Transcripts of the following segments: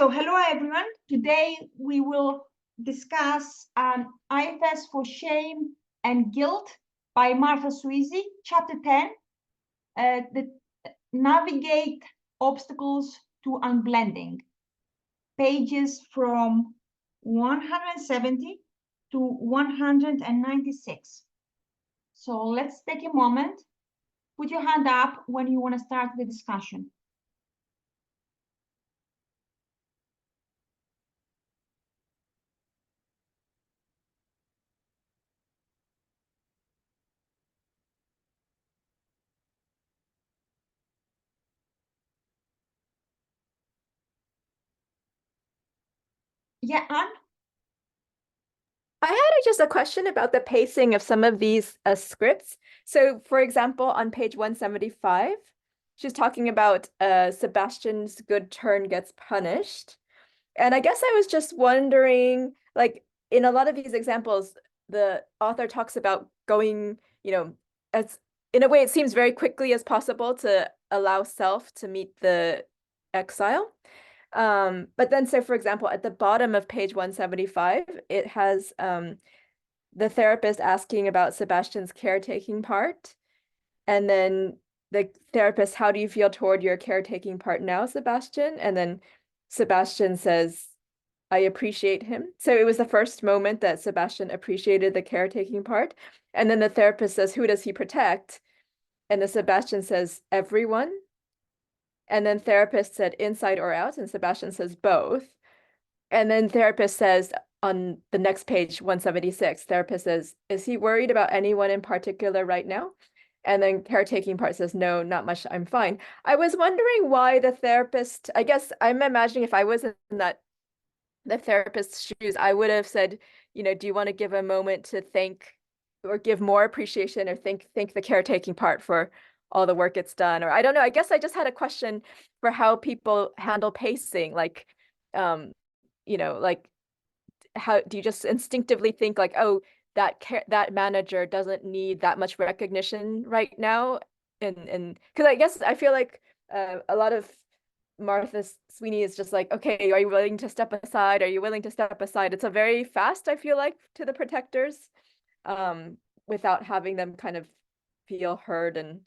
So hello everyone. Today we will discuss IFS for Shame and Guilt by Martha Sweezy, Chapter 10, the Navigate Obstacles to Unblending, pages from 170 to 196. So let's take a moment. Put your hand up when you want to start the discussion. Yeah, Anne? I had just a question about the pacing of some of these scripts. So, for example, on page 175, she's talking about Sebastian's good turn gets punished. And I guess I was just wondering, like, in a lot of these examples, the author talks about going, as in a way, it seems very quickly as possible to allow self to meet the exile. But then, so for example, at the bottom of page 175, it has the therapist asking about Sebastian's caretaking part. And then the therapist, how do you feel toward your caretaking part now, Sebastian? And then Sebastian says, I appreciate him. So it was the first moment that Sebastian appreciated the caretaking part. And then the therapist says, who does he protect? And the Sebastian says, everyone. And then therapist said inside or out, and Sebastian says both. And then therapist says on the next page, 176, therapist says, is he worried about anyone in particular right now? And then caretaking part says, no, not much, I'm fine. I was wondering why the therapist, I guess I'm imagining if I was in the therapist's shoes, I would have said, do you want to give a moment to thank or give more appreciation or thank the caretaking part for all the work it's done? Or I don't know, I guess I just had a question for how people handle pacing, like, like how do you just instinctively think like, oh, that manager doesn't need that much recognition right now? And because I guess I feel like a lot of Martha Sweeney is just like, okay, are you willing to step aside? Are you willing to step aside? It's a very fast, I feel like, to the protectors, without having them kind of feel heard. And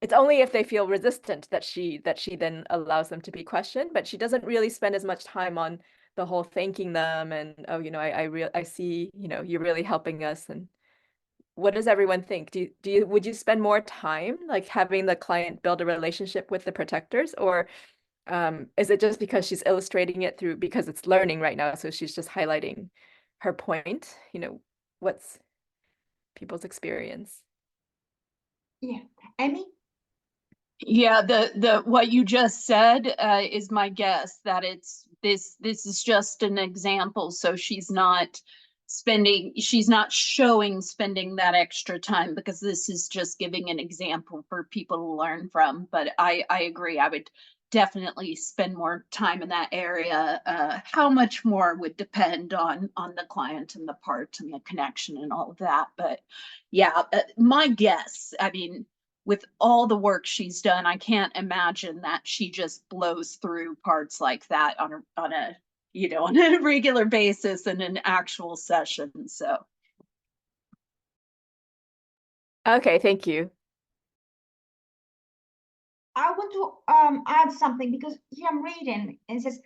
it's only if they feel resistant that she then allows them to be questioned, but she doesn't really spend as much time on the whole thanking them and, oh, I see, you're really helping us. And what does everyone think? Would you spend more time like having the client build a relationship with the protectors, or is it just because she's illustrating it because it's learning right now, so she's just highlighting her point? What's people's experience? Yeah, Amy? Yeah, the what you just said is my guess, that it's this is just an example, so she's not showing spending that extra time, because this is just giving an example for people to learn from. But I agree, I would definitely spend more time in that area. How much more would depend on the client and the part and the connection and all of that. But yeah, my guess, I mean, with all the work she's done, I can't imagine that she just blows through parts like that on a regular basis in an actual session. So. Okay, thank you. I want to add something, because here I'm reading and it says,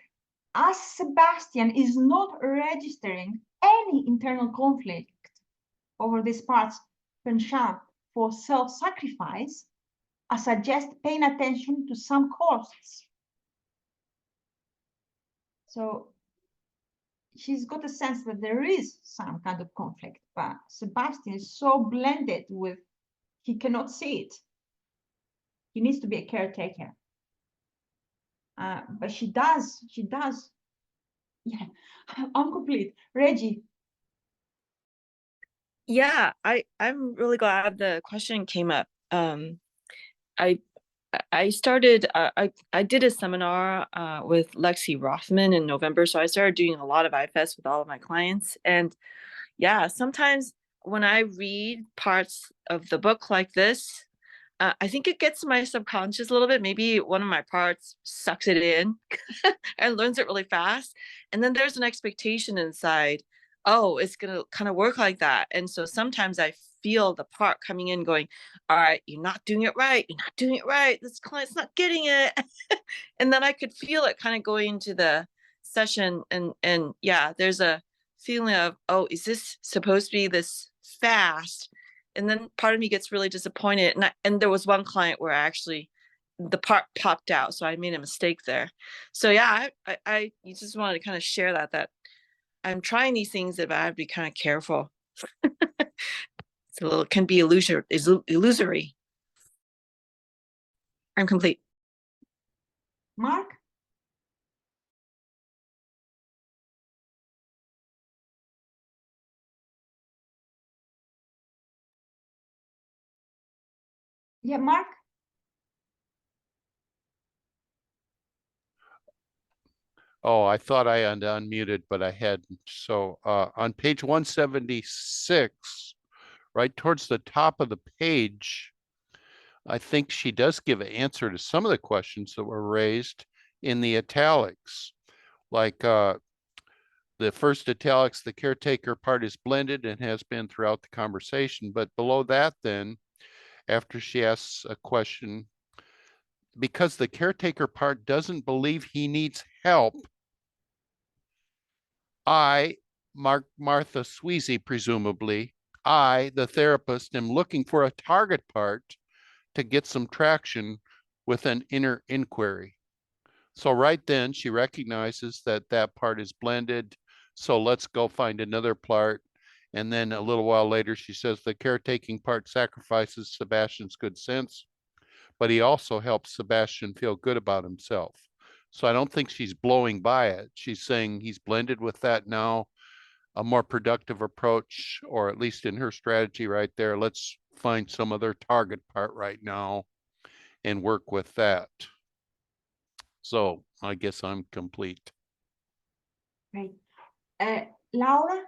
as Sebastian is not registering any internal conflict over this part's penchant for self-sacrifice, I suggest paying attention to some costs. So she's got a sense that there is some kind of conflict, but Sebastian is so blended with, he cannot see it. He needs to be a caretaker. But she does. Yeah, I'm complete. Reggie. Yeah, I'm really glad the question came up. I started I did a seminar with Lexi Rothman in November, so I started doing a lot of IFS with all of my clients. And yeah, sometimes when I read parts of the book like this, I think it gets my subconscious a little bit. Maybe one of my parts sucks it in and learns it really fast. And then there's an expectation inside, oh, it's going to kind of work like that. And so sometimes I feel the part coming in going, all right, you're not doing it right. You're not doing it right. This client's not getting it. And then I could feel it kind of going into the session. And yeah, there's a feeling of, oh, is this supposed to be this fast? And then part of me gets really disappointed. And there was one client where actually the part popped out, so I made a mistake there. So yeah, I you just wanted to kind of share that I'm trying these things, but I have to be kind of careful. It's a little can be illusory. I'm complete. Mark? Yeah, Mark? Oh, I thought I had unmuted, but I hadn't. So on page 176, right towards the top of the page, I think she does give an answer to some of the questions that were raised in the italics. Like the first italics, the caretaker part is blended and has been throughout the conversation. But below that, then, after she asks a question, because the caretaker part doesn't believe he needs help, Martha Sweezy, presumably, the therapist, am looking for a target part to get some traction with an inner inquiry. So right then she recognizes that that part is blended. So let's go find another part. And then a little while later, she says the caretaking part sacrifices Sebastian's good sense, but he also helps Sebastian feel good about himself. So I don't think she's blowing by it. She's saying he's blended with that now, a more productive approach, or at least in her strategy right there, let's find some other target part right now and work with that. So I guess I'm complete. Great. Laura?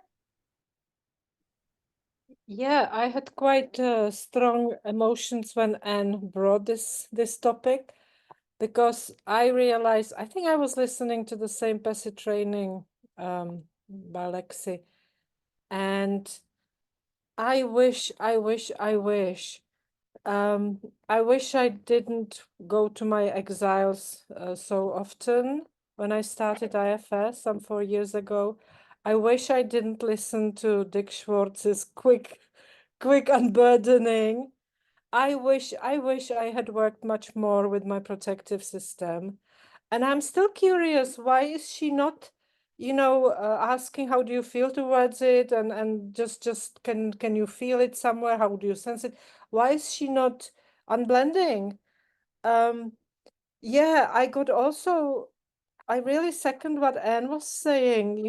Yeah, I had quite strong emotions when Anne brought this topic, because I realized, I think I was listening to the same passive training by Lexi, and I wish I didn't go to my exiles so often when I started IFS some 4 years ago. I wish I didn't listen to Dick Schwartz's quick unburdening. I wish I had worked much more with my protective system. And I'm still curious, why is she not, asking how do you feel towards it, and just can you feel it somewhere? How do you sense it? Why is she not unblending? Yeah, I really second what Anne was saying,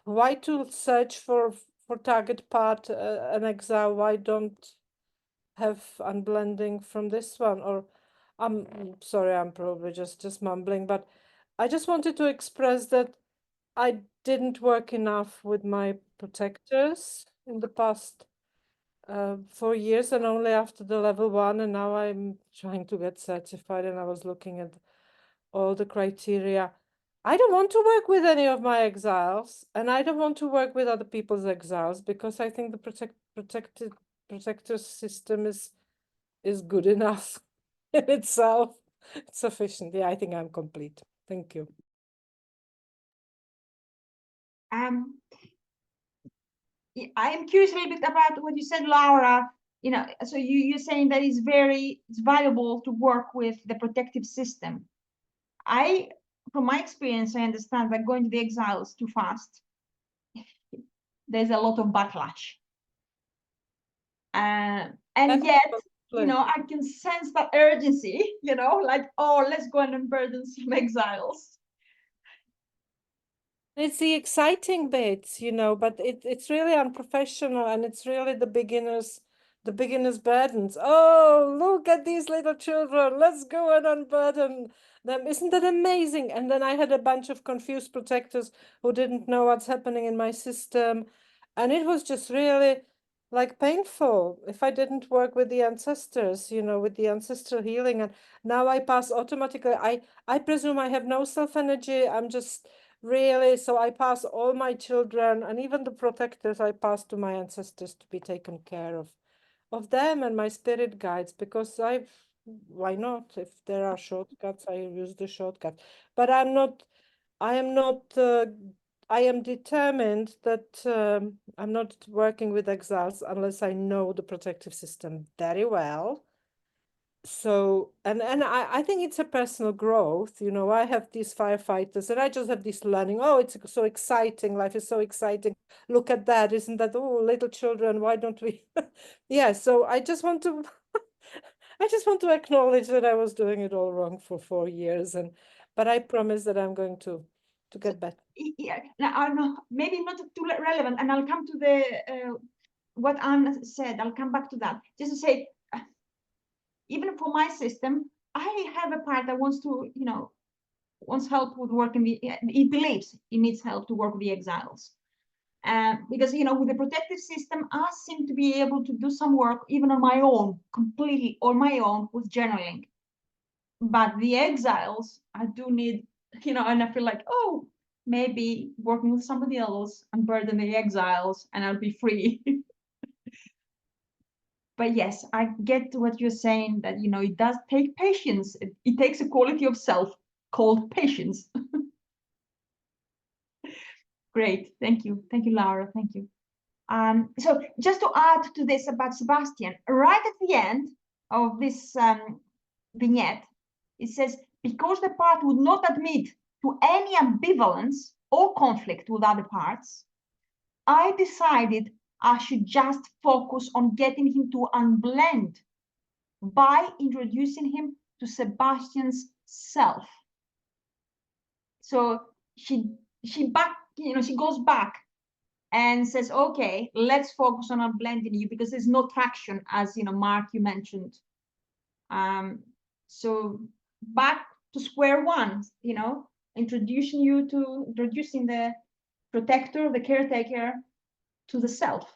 why to search for target part an exile? Why don't have unblending from this one? Or I'm sorry, I'm probably just mumbling, but I just wanted to express that I didn't work enough with my protectors in the past 4 years, and only after the level 1, and now I'm trying to get certified, and I was looking at all the criteria. I don't want to work with any of my exiles, and I don't want to work with other people's exiles, because I think the protector system is good enough in itself. It's sufficient. Yeah, I think I'm complete. Thank you. I'm curious a little bit about what you said, Laura. So you're saying that it's valuable to work with the protective system. From my experience, I understand that going to the exiles too fast, there's a lot of backlash. And yet, I can sense that urgency, like, oh, let's go and unburden some exiles. It's the exciting bits, but it's really unprofessional, and it's really the beginner's burdens. Oh, look at these little children. Let's go and unburden them. Isn't that amazing? And then I had a bunch of confused protectors who didn't know what's happening in my system. And it was just really like painful if I didn't work with the ancestors, you know, with the ancestral healing. And now I pass automatically. I presume I have no self-energy. I'm just really, so I pass all my children and even the protectors I pass to my ancestors to be taken care of them and my spirit guides, because why not? If there are shortcuts, I use the shortcut. But I am determined that I'm not working with exiles unless I know the protective system very well. So, and I think it's a personal growth. You know, I have these firefighters and I just have this learning. Oh, it's so exciting. Life is so exciting. Look at that. Isn't that, oh, little children, why don't we? Yeah, so I just want to, I just want to acknowledge that I was doing it all wrong for 4 years. But I promise that I'm going to get better. Yeah, now, I know, maybe not too relevant, and I'll come to the what Anne said. I'll come back to that. Just to say, even for my system, I have a part that wants to, you know, wants help with working the. It believes it needs help to work with the exiles, because you know, with the protective system, I seem to be able to do some work even on my own, completely on my own with journaling. But the exiles, I do need, you know, and I feel like, oh, maybe working with somebody else and burden the exiles and I'll be free. But yes, I get to what you're saying, that, you know, it does take patience. It takes a quality of self called patience. Great, thank you. Thank you, Laura, thank you. So just to add to this about Sebastian, right at the end of this vignette, it says, because the part would not admit to any ambivalence or conflict with other parts, I decided I should just focus on getting him to unblend by introducing him to Sebastian's self. So she goes back and says, okay, let's focus on unblending you, because there's no traction, as you know, Mark, you mentioned. So back to square one, you know, introducing the protector, the caretaker, to the self.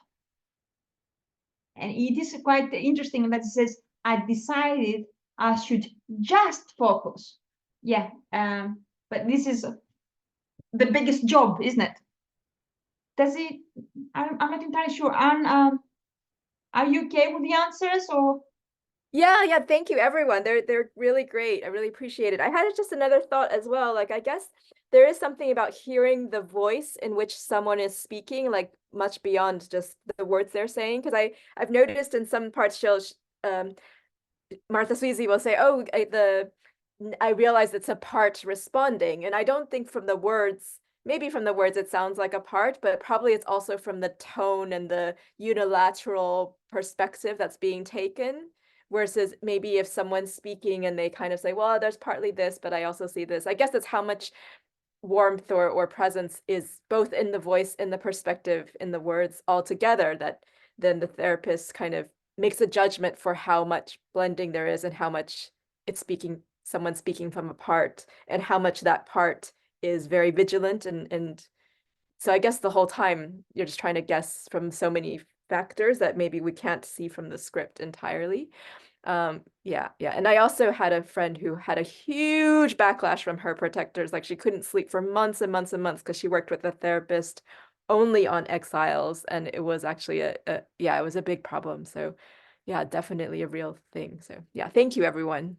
And it is quite interesting that it says, I decided I should just focus. Yeah, but this is the biggest job, isn't it? Does it? I'm not entirely sure. Anne, are you okay with the answers, or? Yeah, thank you everyone. They're really great. I really appreciate it. I had just another thought as well. Like, I guess there is something about hearing the voice in which someone is speaking, like much beyond just the words they're saying. Because I've noticed in some parts Martha Sweezy will say, "Oh, I realize it's a part responding," and I don't think from the words. Maybe from the words it sounds like a part, but probably it's also from the tone and the unilateral perspective that's being taken. Versus maybe if someone's speaking and they kind of say, well, there's partly this, but I also see this. I guess it's how much warmth or presence is both in the voice, in the perspective, in the words all together, that then the therapist kind of makes a judgment for how much blending there is and how much it's someone speaking from a part, and how much that part is very vigilant. And so I guess the whole time you're just trying to guess from so many factors that maybe we can't see from the script entirely. Yeah. And I also had a friend who had a huge backlash from her protectors. Like, she couldn't sleep for months and months and months because she worked with a therapist only on exiles, and it was actually it was a big problem. So yeah, definitely a real thing. So yeah, thank you everyone.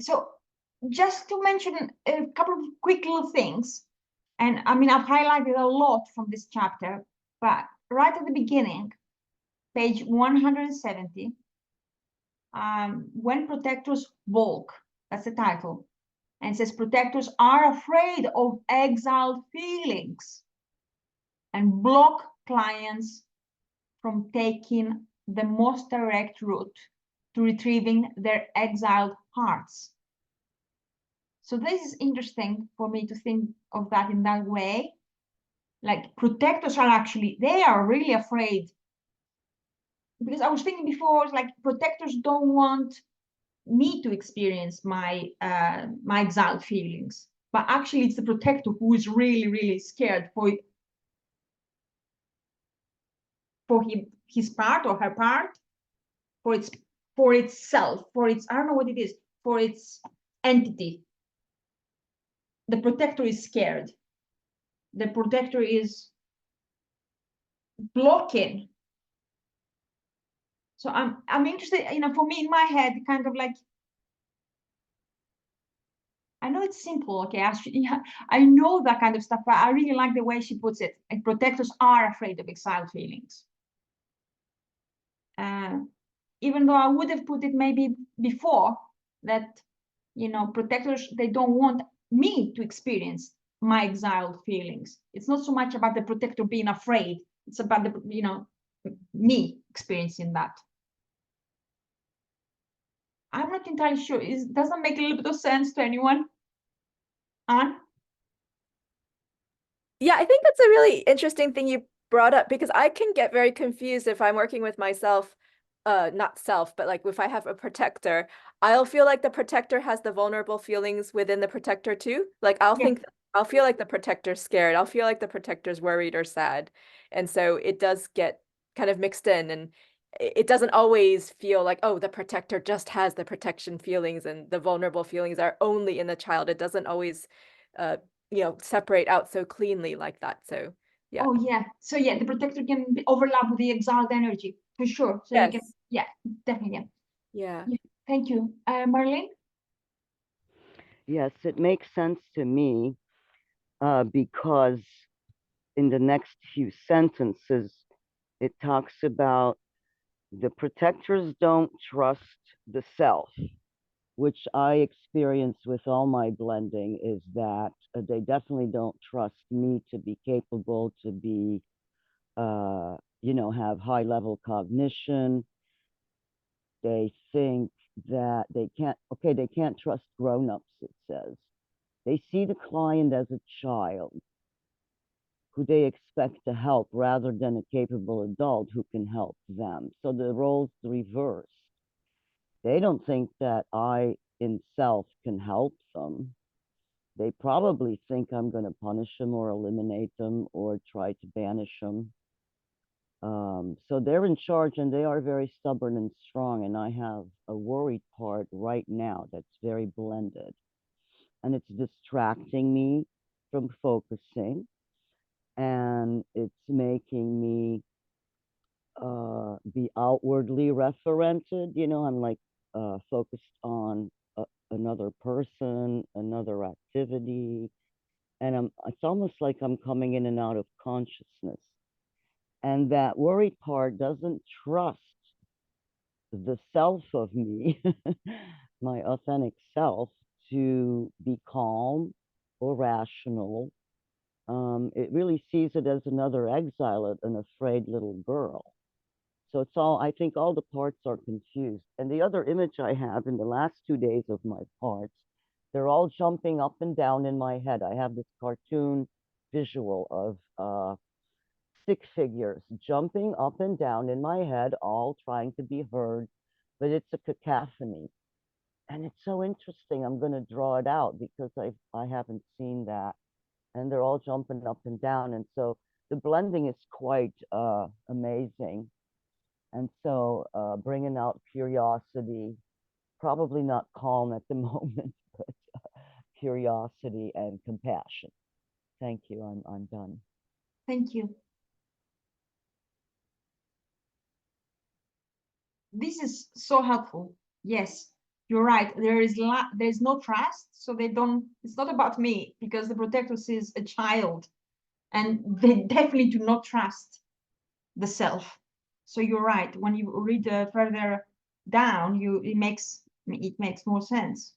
So just to mention a couple of quick little things, and I mean, I've highlighted a lot from this chapter, but right at the beginning, page 170, when protectors balk, that's the title, and it says protectors are afraid of exiled feelings and block clients from taking the most direct route to retrieving their exiled hearts. So this is interesting for me to think of that in that way. Like protectors are actually, they are really afraid. Because I was thinking before, it's like protectors don't want me to experience my my exiled feelings, but actually it's the protector who is really, really scared for his part or her part, for itself, for its, I don't know what it is, for its entity. The protector is scared. The protector is blocking. So I'm interested, you know, for me in my head, kind of like, I know it's simple, okay, I know that kind of stuff, but I really like the way she puts it. Like protectors are afraid of exiled feelings. Even though I would have put it maybe before that, you know, protectors, they don't want me to experience my exiled feelings. It's not so much about the protector being afraid, it's about the, you know, me experiencing that. I'm not entirely sure. Does that make a little bit of sense to anyone? Anne? Yeah, I think that's a really interesting thing you brought up, because I can get very confused if I'm working with myself, not self, but like if I have a protector, I'll feel like the protector has the vulnerable feelings within the protector too. Like Yeah. I'll feel like the protector's scared. I'll feel like the protector's worried or sad. And so it does get kind of mixed in, and it doesn't always feel like, oh, the protector just has the protection feelings and the vulnerable feelings are only in the child. It doesn't always separate out so cleanly like that. So yeah. Oh yeah. So yeah, the protector can overlap with the exiled energy for sure. So you can, Yes. yeah, definitely. Yeah. Yeah. Thank you. Marlene? Yes, it makes sense to me because in the next few sentences, it talks about the protectors don't trust the self, which I experience with all my blending, is that they definitely don't trust me to be capable, to be, have high level cognition. They think that they can't trust grown-ups, it says. They see the client as a child who they expect to help rather than a capable adult who can help them. So the roles reversed. They don't think that I in self can help them. They probably think I'm going to punish them or eliminate them or try to banish them. So they're in charge and they are very stubborn and strong. And I have a worried part right now that's very blended. And it's distracting me from focusing. And it's making me be outwardly referented. I'm like focused on another person, another activity. And it's almost like I'm coming in and out of consciousness. And that worried part doesn't trust the self of me, my authentic self, to be calm or rational. It really sees it as another exile, an afraid little girl. So I think all the parts are confused. And the other image I have in the last 2 days of my parts, they're all jumping up and down in my head. I have this cartoon visual of 6 figures jumping up and down in my head, all trying to be heard, but it's a cacophony. And it's so interesting. I'm going to draw it out because I haven't seen that. And they're all jumping up and down. And so the blending is quite amazing. And so bringing out curiosity, probably not calm at the moment, but curiosity and compassion. Thank you. I'm done. Thank you. This is so helpful. Yes, you're right. There's no trust, so they don't. It's not about me because the protector sees a child, and they definitely do not trust the self. So you're right. When you read further down, it makes more sense.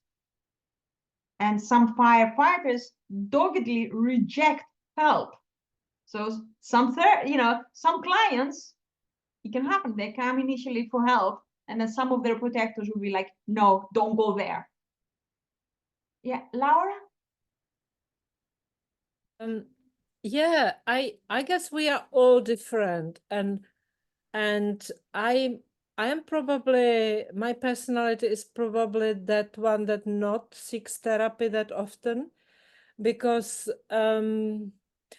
And some firefighters doggedly reject help. So some clients, it can happen. They come initially for help, and then some of their protectors will be like, no, don't go there. Yeah, Laura? Yeah, I guess we are all different, and I am probably, my personality is probably that one that not seeks therapy that often, because well,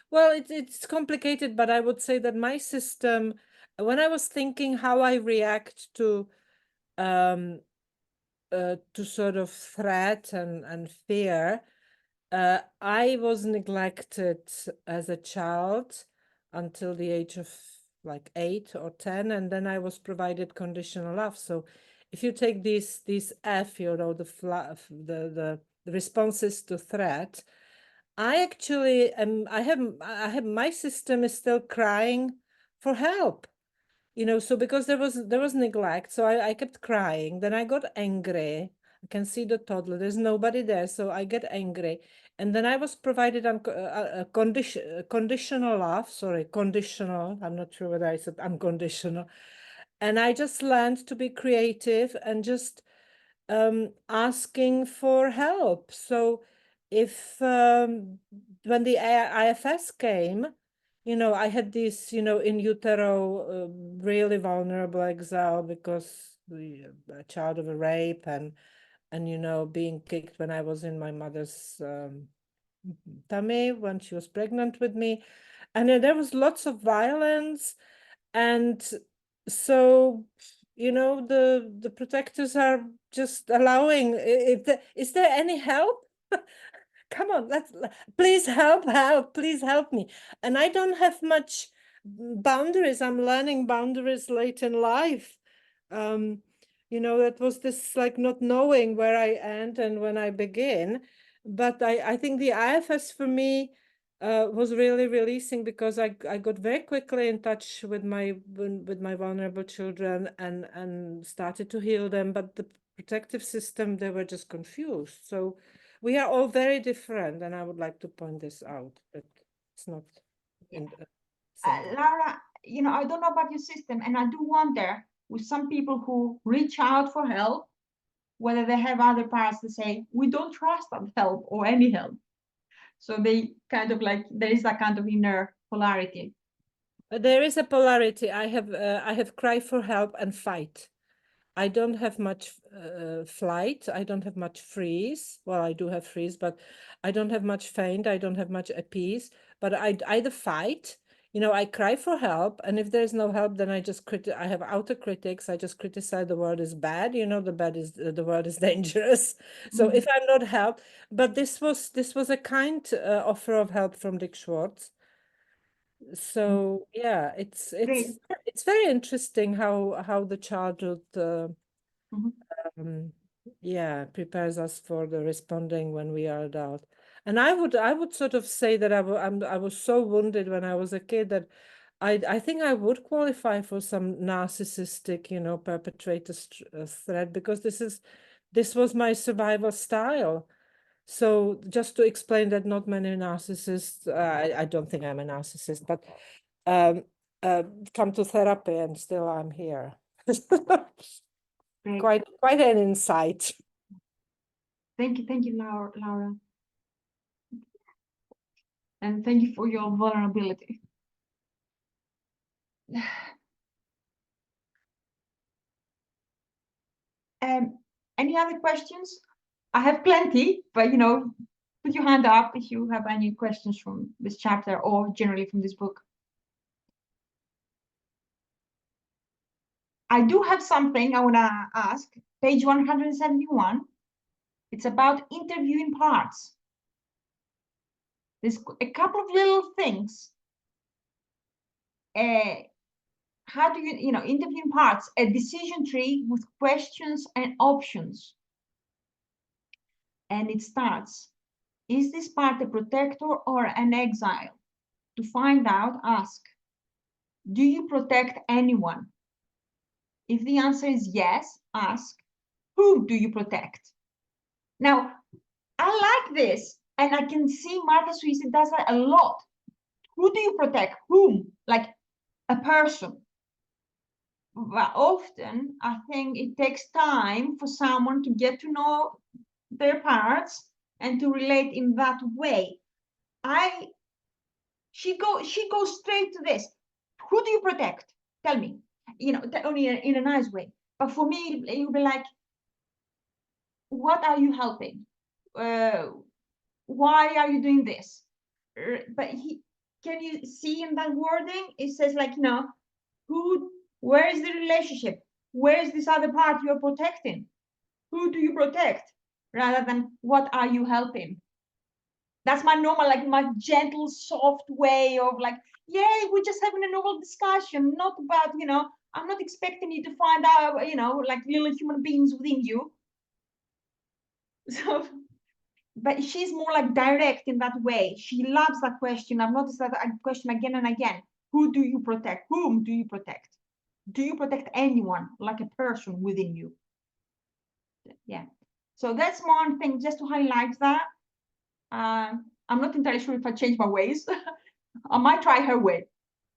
it's complicated, but I would say that my system, when I was thinking how I react to sort of threat and fear, I was neglected as a child until the age of like 8 or 10, and then I was provided conditional love. So if you take these F, you know, the responses to threat, I actually am, I have my system is still crying for help. You know, so because there was neglect, so I kept crying. Then I got angry. I can see the toddler. There's nobody there, so I get angry. And then I was provided a conditional love. Sorry, conditional. I'm not sure whether I said unconditional. And I just learned to be creative and just asking for help. So if when the IFS came, you know, I had this, you know, in utero, really vulnerable exile because a child of a rape and you know, being kicked when I was in my mother's tummy when she was pregnant with me, and then there was lots of violence, and so you know, the protectors are just allowing. Is there any help? Come on, please help, please help me. And I don't have much boundaries. I'm learning boundaries late in life. You know, that was this like not knowing where I end and when I begin. But I think the IFS for me was really releasing, because I got very quickly in touch with my vulnerable children and started to heal them. But the protective system, they were just confused. So we are all very different, and I would like to point this out, but it's not in single. Laura, you know, I don't know about your system, and I do wonder with some people who reach out for help, whether they have other parts that say, we don't trust that help or any help. So they kind of like, there is that kind of inner polarity. There is a polarity. I have cry for help and fight. I don't have much flight. I don't have much freeze. Well, I do have freeze, but I don't have much faint. I don't have much appease. But I either fight, you know, I cry for help, and if there's no help, then I just I have outer critics. I just criticize the world is bad. You know, the world is dangerous. So if I'm not helped, but this was a kind offer of help from Dick Schwartz. So yeah, Great. it's very interesting how the childhood yeah, prepares us for the responding when we are adult. And I would sort of say that I was so wounded when I was a kid that I think I would qualify for some narcissistic, you know, perpetrator threat, because this was my survival style. So just to explain that not many narcissists, I don't think I'm a narcissist, but come to therapy, and still I'm here. Great. Quite an insight. Thank you, Laura. And thank you for your vulnerability. Any other questions? I have plenty, but you know, put your hand up if you have any questions from this chapter or generally from this book. I do have something I want to ask. Page 171. It's about interviewing parts. There's a couple of little things. How do you know, interviewing parts, a decision tree with questions and options. And it starts, is this part a protector or an exile? To find out, ask, do you protect anyone? If the answer is yes, ask, who do you protect? Now, I like this, and I can see Martha Sweezy does that a lot. Who do you protect? Whom? Like a person. But often, I think it takes time for someone to get to know their parts and to relate in that way. I She goes straight to this. Who do you protect? Tell me. You know, only in a nice way. But for me, it would be like, what are you helping? Why are you doing this? But can you see in that wording? It says like, you know, where is the relationship? Where is this other part you're protecting? Who do you protect? Rather than what are you helping? That's my normal, like my gentle, soft way of like, yay, we're just having a normal discussion, not about, you know, I'm not expecting you to find out, you know, like little human beings within you. So, but she's more like direct in that way. She loves that question. I've noticed that question again and again. Who do you protect? Whom do you protect? Do you protect anyone, like a person within you? Yeah. So that's one thing, just to highlight that. I'm not entirely sure if I change my ways. I might try her way.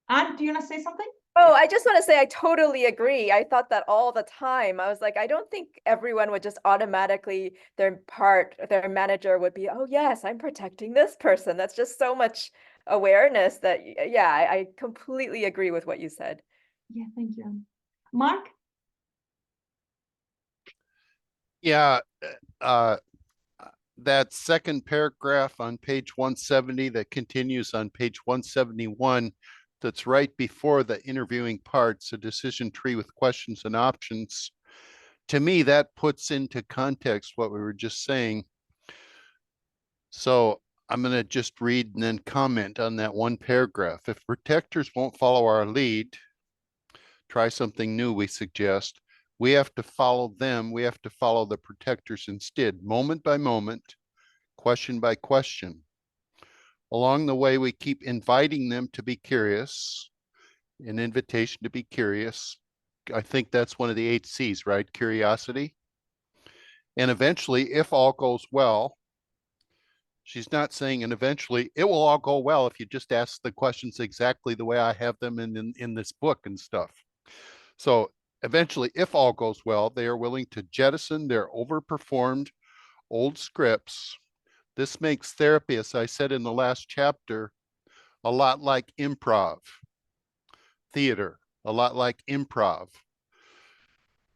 And do you want to say something? Oh, I just want to say I totally agree. I thought that all the time. I was like, I don't think everyone would just automatically, their manager would be, oh yes, I'm protecting this person. That's just so much awareness that, yeah, I completely agree with what you said. Yeah, thank you. Mark? Yeah, that second paragraph on page 170 that continues on page 171, that's right before the interviewing parts, a decision tree with questions and options. To me, that puts into context what we were just saying. So I'm going to just read and then comment on that one paragraph. If protectors won't follow our lead, try something new, we suggest. We have to follow them. We have to follow the protectors instead, moment by moment, question by question. Along the way, we keep inviting them to be curious, an invitation to be curious. I think that's one of the 8 C's, right? Curiosity. And eventually, if all goes well, she's not saying, and eventually it will all go well if you just ask the questions exactly the way I have them in this book and stuff. So eventually, if all goes well, they are willing to jettison their overperformed old scripts. This makes therapy, as I said in the last chapter, a lot like improv theater, a lot like improv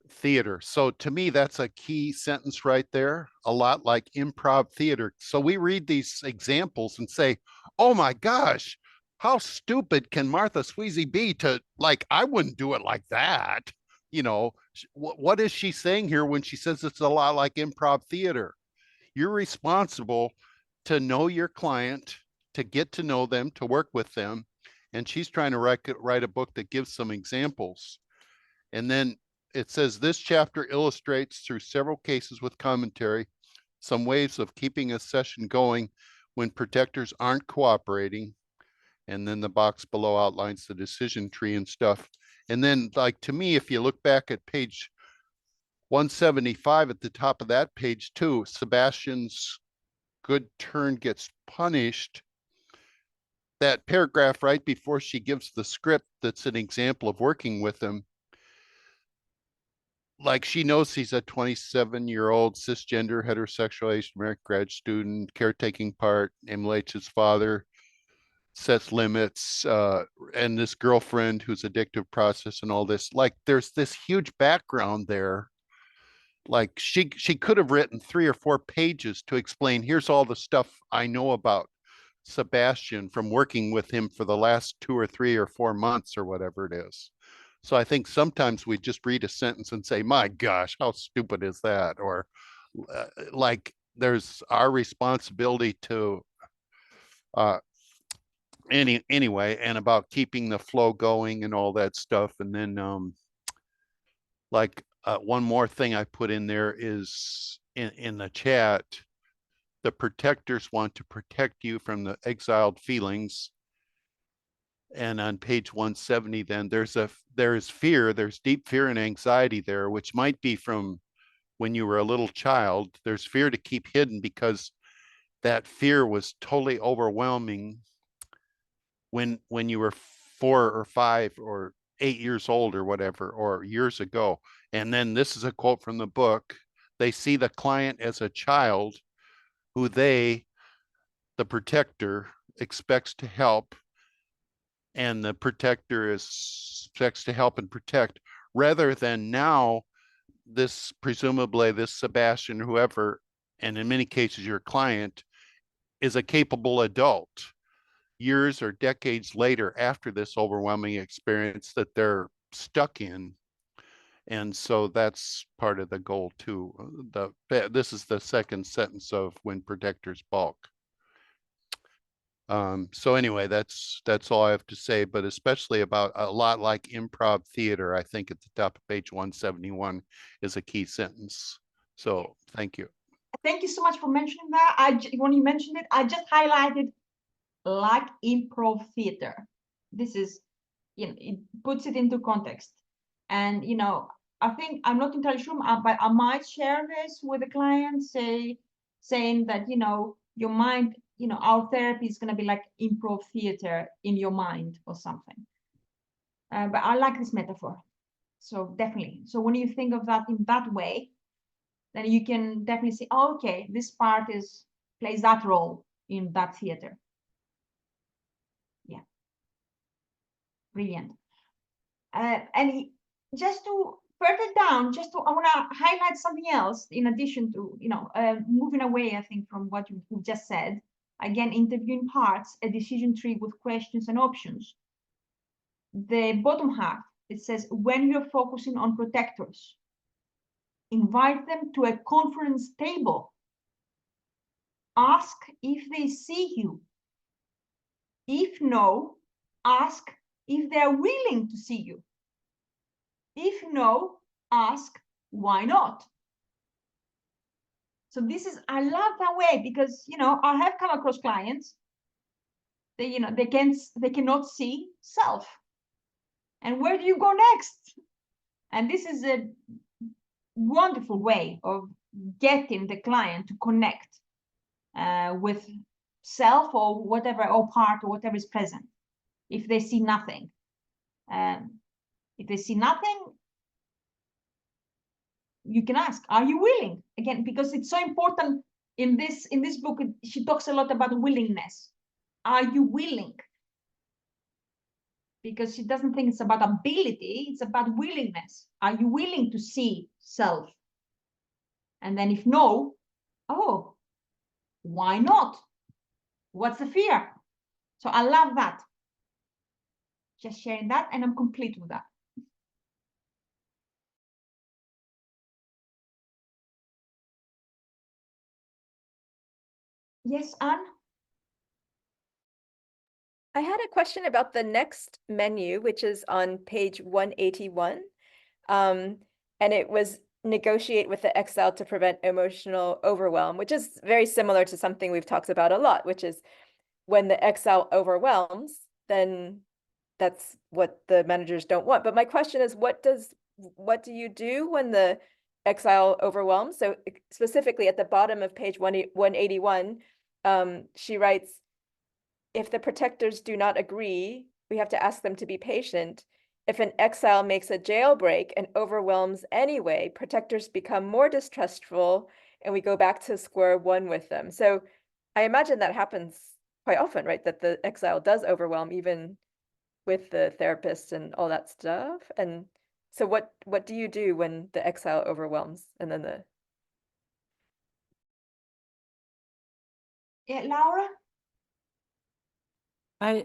theater. So to me, that's a key sentence right there, a lot like improv theater. So we read these examples and say, oh my gosh, how stupid can Martha Sweezy be to, like, I wouldn't do it like that. You know, what is she saying here when she says it's a lot like improv theater? You're responsible to know your client, to get to know them, to work with them. And she's trying to write a book that gives some examples. And then it says this chapter illustrates through several cases with commentary some ways of keeping a session going when protectors aren't cooperating. And then the box below outlines the decision tree and stuff. And then, like, to me, if you look back at page 175 at the top of that page too, Sebastian's good turn gets punished. That paragraph right before she gives the script, that's an example of working with him. Like, she knows he's a 27-year-old cisgender heterosexual Asian American grad student, caretaking part, emulates his father, sets limits, and this girlfriend who's addictive process and all this. Like, there's this huge background there. Like, she could have written 3 or 4 pages to explain, here's all the stuff I know about Sebastian from working with him for the last 2 or 3 or 4 months or whatever it is. So I think sometimes we just read a sentence and say, my gosh, how stupid is that? Or like, there's our responsibility to anyway, and about keeping the flow going and all that stuff. And then like one more thing I put in there is in the chat, the protectors want to protect you from the exiled feelings. And on page 170, then there is fear, there's deep fear and anxiety there, which might be from when you were a little child. There's fear to keep hidden because that fear was totally overwhelming when you were 4 or 5 or 8 years old or whatever, or years ago. And then this is a quote from the book. They see the client as a child who the protector, expects to help, and the protector is expects to help and protect, rather than now this presumably this Sebastian, whoever, and in many cases your client, is a capable adult years or decades later after this overwhelming experience that they're stuck in. And so that's part of the goal too. This is the second sentence of When Protectors Balk. So anyway, that's all I have to say, but especially about a lot like improv theater, I think at the top of page 171 is a key sentence. So thank you. Thank you so much for mentioning that. When you mentioned it, I just highlighted like improv theater. This is, it puts it into context. And, I think I'm not entirely sure, but I might share this with the client, saying that, your mind, our therapy is going to be like improv theater in your mind or something. But I like this metaphor. So definitely. So when you think of that in that way, then you can definitely say, oh, okay, this part plays that role in that theater. Yeah. Brilliant. And just to further down, I want to highlight something else in addition to, moving away, I think, from what you just said. Again, interviewing parts, a decision tree with questions and options. The bottom half, it says, when you're focusing on protectors, invite them to a conference table. Ask if they see you. If no, ask if they're willing to see you. If no, ask why not. So I love that way because, I have come across clients, they cannot see self. And where do you go next? And this is a wonderful way of getting the client to connect with self or whatever, or part, or whatever is present. If they see nothing, you can ask, are you willing? Again, because it's so important in this book, she talks a lot about willingness. Are you willing? Because she doesn't think it's about ability, it's about willingness. Are you willing to see self? And then if no, oh, why not? What's the fear? So I love that. Just sharing that, and I'm complete with that. Yes, Anne? I had a question about the next menu, which is on page 181. And it was negotiate with the XL to prevent emotional overwhelm, which is very similar to something we've talked about a lot, which is when the XL overwhelms, then that's what the managers don't want. But my question is, what do you do when the XL overwhelms? So specifically at the bottom of page 181, she writes, if the protectors do not agree, we have to ask them to be patient. If an exile makes a jailbreak and overwhelms anyway, protectors become more distrustful and we go back to square one with them. So I imagine that happens quite often, right? That the exile does overwhelm even with the therapist and all that stuff. And so what do you do when the exile overwhelms and then the... Yeah, Laura? I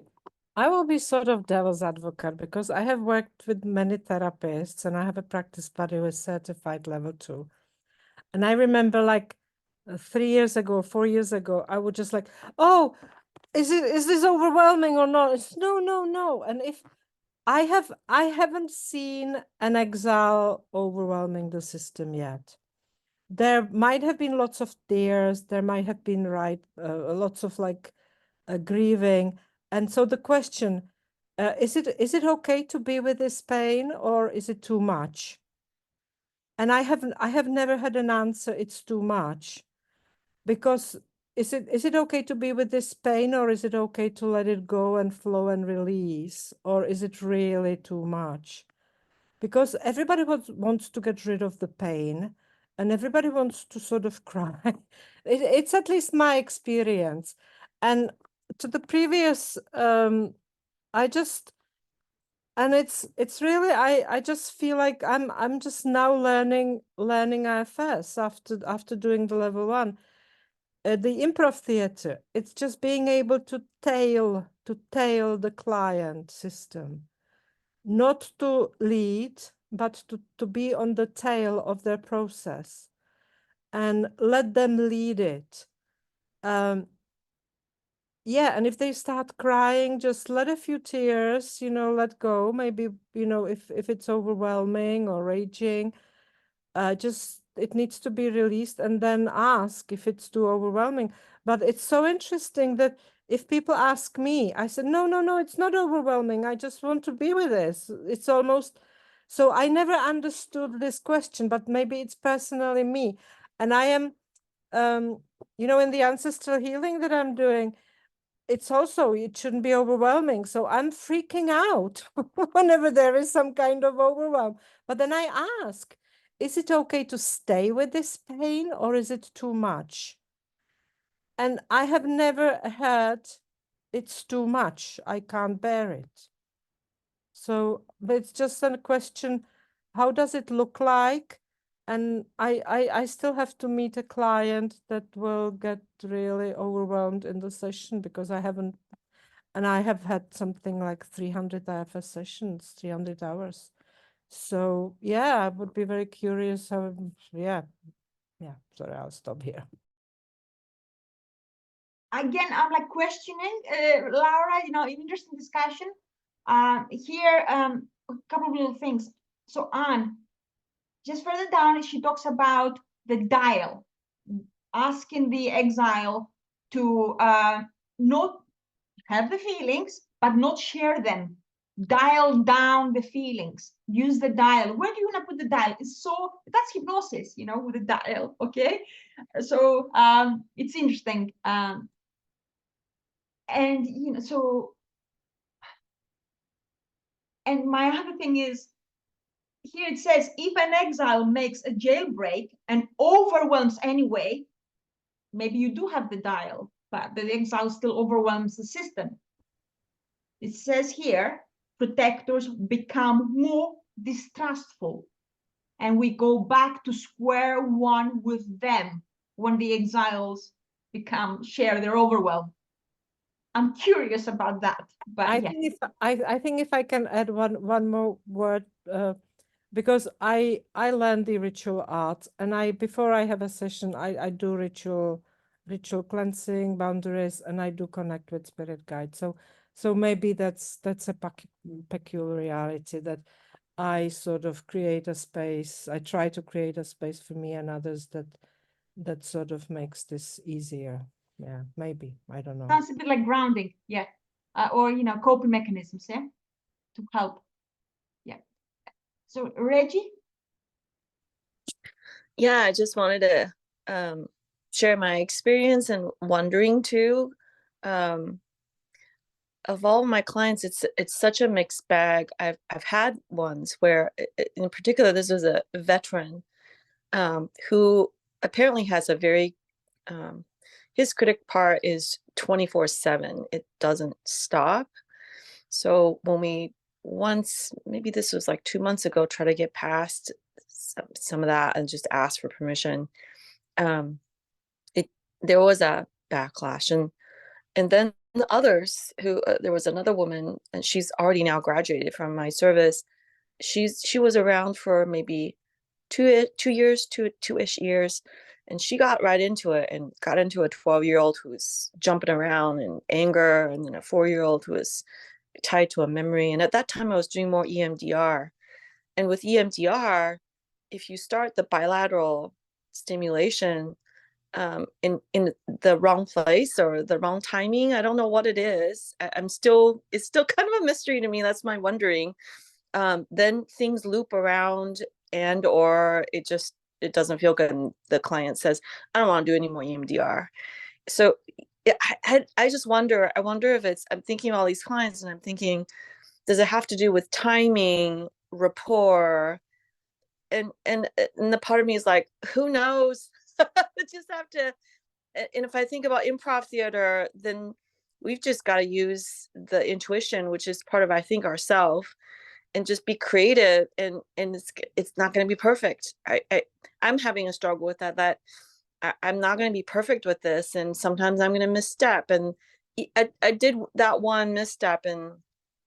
will be sort of devil's advocate because I have worked with many therapists and I have a practice buddy who is certified level 2. And I remember like 3 years ago, 4 years ago, I would just like, oh, is this overwhelming or not? It's no. And if I haven't seen an exile overwhelming the system yet. There might have been lots of tears. There might have been lots of like grieving. And so the question, is it okay to be with this pain or is it too much? And I have never had an answer, it's too much. Because is it okay to be with this pain or is it okay to let it go and flow and release? Or is it really too much? Because everybody wants to get rid of the pain and everybody wants to sort of cry. It's at least my experience. And to the previous I just, and it's really, I just feel like I'm just now learning IFS after doing the level 1. The improv theater, it's just being able to tail the client system, not to lead, but to be on the tail of their process and let them lead it. Yeah, and if they start crying, just let a few tears, let go. Maybe, if it's overwhelming or raging, just it needs to be released, and then ask if it's too overwhelming. But it's so interesting that if people ask me, I said, no, it's not overwhelming. I just want to be with this. It's almost, so I never understood this question, but maybe it's personally me. And I am, in the ancestral healing that I'm doing, it's also, it shouldn't be overwhelming. So I'm freaking out whenever there is some kind of overwhelm. But then I ask, is it okay to stay with this pain, or is it too much? And I have never heard it's too much, I can't bear it. So it's just a question, how does it look like? And I still have to meet a client that will get really overwhelmed in the session, because I haven't, and I have had something like 300 IFS sessions, 300 hours. So yeah, I would be very curious how, yeah, sorry, I'll stop here. Again, I'm like questioning, Laura, interesting discussion. Here, a couple of little things. So Anne, just further down, she talks about the dial, asking the exile to not have the feelings, but not share them. Dial down the feelings. Use the dial. Where do you want to put the dial? That's hypnosis, with the dial. Okay, so it's interesting. And and my other thing is, here it says, if an exile makes a jailbreak and overwhelms anyway, maybe you do have the dial, but the exile still overwhelms the system. It says here, protectors become more distrustful, and we go back to square one with them when the exiles share their overwhelm. I'm curious about that, but I yeah. think if I can add one more word, because I learned the ritual art, and before I have a session, I do ritual cleansing, boundaries, and I do connect with spirit guides. So maybe that's a peculiarity, that I sort of create a space. I try to create a space for me and others that sort of makes this easier. Yeah, maybe, I don't know. Sounds a bit like grounding, yeah, or coping mechanisms, yeah, to help. Yeah. So Reggie. Yeah, I just wanted to share my experience and wondering too. Of all my clients, it's such a mixed bag. I've had ones where, in particular, this was a veteran who apparently has a very his critic part is 24/7. It doesn't stop. So when we once, maybe this was like 2 months ago, try to get past some of that and just ask for permission, there was a backlash, and then the others who there was another woman, and she's already now graduated from my service. She was around for maybe 2-ish years, and she got right into it and got into a 12-year-old who was jumping around in anger, and then a 4-year-old who was tied to a memory. And at that time I was doing more EMDR, and with EMDR, if you start the bilateral stimulation in the wrong place or the wrong timing, I don't know what it is. It's still kind of a mystery to me. That's my wondering. Then things loop around, and or it doesn't feel good, and the client says, I don't want to do any more EMDR. So I just wonder, if it's, I'm thinking of all these clients and I'm thinking, does it have to do with timing, rapport? And the part of me is like, who knows? Just have to. And if I think about improv theater, then we've just got to use the intuition, which is part of, I think, ourself, and just be creative, and it's not going to be perfect. I'm having a struggle with that I'm not going to be perfect with this, and sometimes I'm going to misstep, and I did that one misstep, and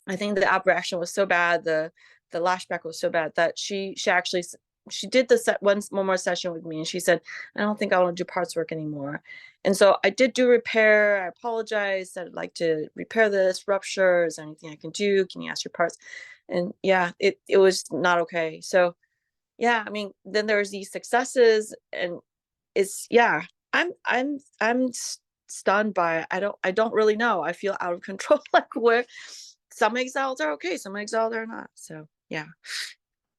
I think the app reaction was so bad, the lashback was so bad that she actually she did the one more session with me, and she said, I don't think I want to do parts work anymore. And so I did do repair. I apologized, said I'd like to repair this rupture. Is there anything I can do? Can you ask your parts? And yeah, it was not okay. So yeah, I mean, then there's these successes, and it's, yeah, I'm stunned by it. I don't really know. I feel out of control, like where some exiles are okay, some exiles are not. So yeah,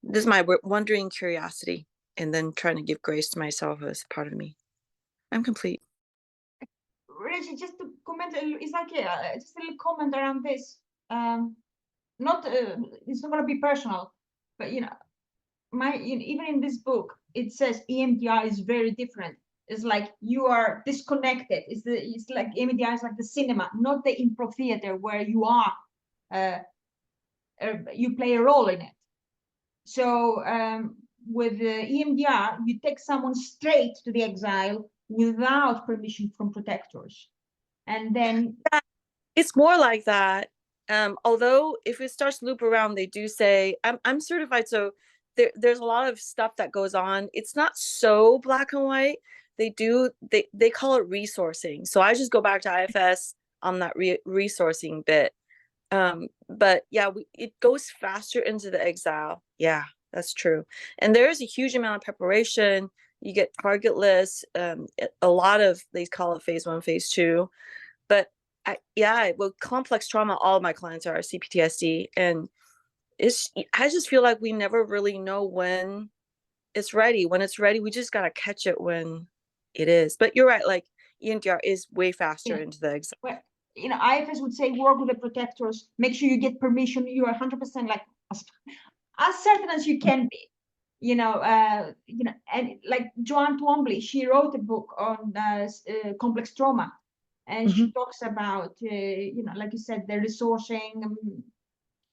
this is my wondering curiosity, and then trying to give grace to myself as part of me. I'm complete. Reggie, just to comment, it's like just a little comment around this. Not it's not going to be personal, but you know, even in this book, it says EMDR is very different. It's like you are disconnected. It's like EMDR is like the cinema, not the improv theater where you are, you play a role in it. So with EMDR, you take someone straight to the exile without permission from protectors, and then it's more like that. Although if it starts to loop around, they do say I'm certified, so there's a lot of stuff that goes on. It's not so black and white. They call it resourcing. So I just go back to IFS on that resourcing bit. But yeah, it goes faster into the exile. Yeah, that's true. And there is a huge amount of preparation. You get target lists. A lot of, they call it phase 1, phase 2. But well, complex trauma, all of my clients are CPTSD, and I just feel like we never really know when it's ready. When it's ready, we just gotta catch it when it is. But you're right, like EMDR is way faster into the exile. Well, you know, IFS would say work with the protectors, make sure you get permission, you are 100% like as certain as you can be. You know, and like Joanne Twombly, she wrote a book on complex trauma, and she talks about, you know, like you said, the resourcing,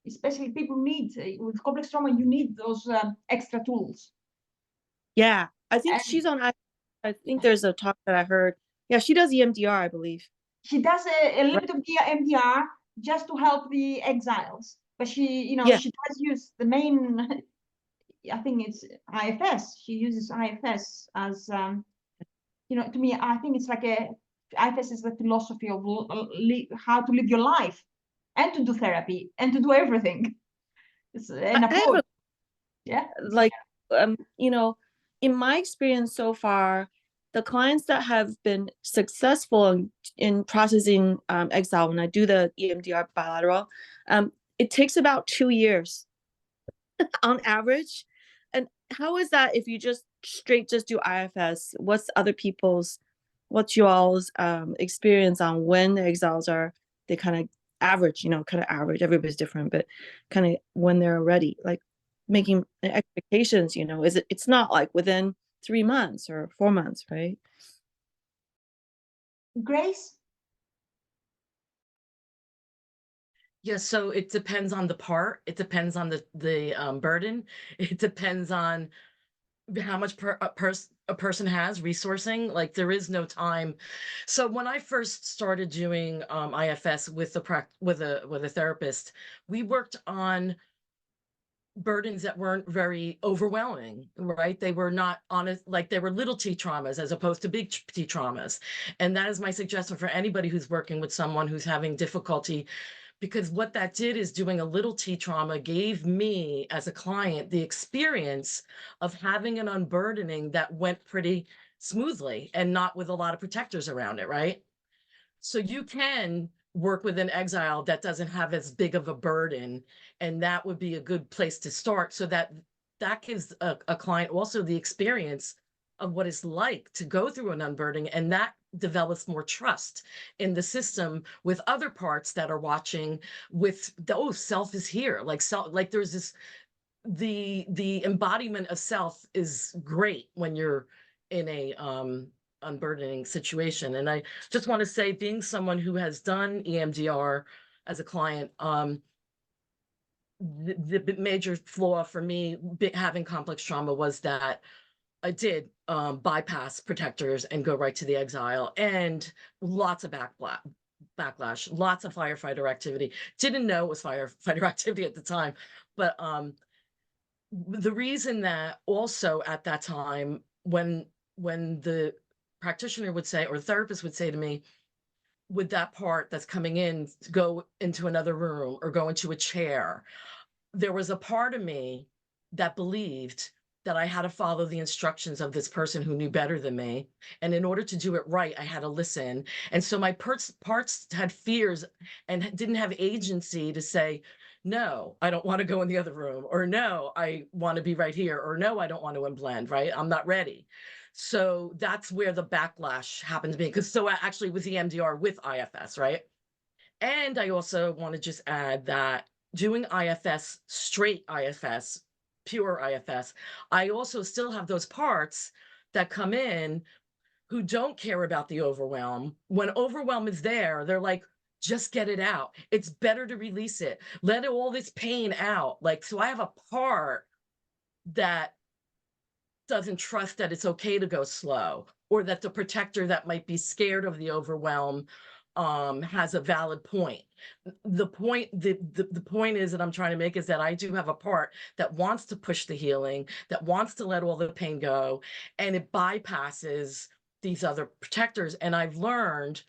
especially people need, with complex trauma, you need those extra tools. Yeah, I think she's on, I think there's a talk that I heard. Yeah, she does EMDR, I believe. She does a little bit of EMDR just to help the exiles, but she, you know, she does use the main, I think it's IFS. She uses IFS as, you know, to me, I think it's like IFS is the philosophy of how to live your life, and to do therapy, and to do everything. It's an approach. Like, you know, in my experience so far, the clients that have been successful in processing exile, when I do the EMDR bilateral, it takes about 2 years on average. And how is that if you just do IFS? What's you all's experience on when the exiles are, they kind of average, you know, kind of average, everybody's different, but kind of when they're ready, like making expectations, you know, it's not like within 3 months or 4 months, right? Grace? Yeah, so it depends on the part. It depends on the burden. It depends on how much a person has resourcing. Like there is no time. So when I first started doing IFS with a therapist, we worked on burdens that weren't very overwhelming, right? They were not honest, like they were little T traumas as opposed to big T traumas. And that is my suggestion for anybody who's working with someone who's having difficulty, because what that did is doing a little T trauma gave me as a client the experience of having an unburdening that went pretty smoothly and not with a lot of protectors around it, right? So you can work with an exile that doesn't have as big of a burden, and that would be a good place to start, so that gives a client also the experience of what it's like to go through an unburdening, and that develops more trust in the system with other parts that are watching, with self is here, like self, like there's this, the embodiment of self is great when you're in a unburdening situation. And I just want to say, being someone who has done EMDR as a client, the major flaw for me having complex trauma was that I did bypass protectors and go right to the exile, and lots of backlash, lots of firefighter activity. Didn't know it was firefighter activity at the time, but the reason that also at that time, when the practitioner would say, or the therapist would say to me, with that part that's coming in, go into another room or go into a chair, there was a part of me that believed that I had to follow the instructions of this person who knew better than me. And in order to do it right, I had to listen. And so my parts had fears and didn't have agency to say, no, I don't want to go in the other room, or no, I want to be right here, or no, I don't want to unblend, right? I'm not ready. So that's where the backlash happens to me. Because so actually with the MDR with IFS, right? And I also want to just add that doing IFS, straight IFS, pure IFS, I also still have those parts that come in who don't care about the overwhelm. When overwhelm is there, they're like, just get it out. It's better to release it. Let all this pain out. Like, so I have a part that doesn't trust that it's okay to go slow, or that the protector that might be scared of the overwhelm has a valid point. The point is that I'm trying to make is that I do have a part that wants to push the healing, that wants to let all the pain go, and it bypasses these other protectors. And I've learned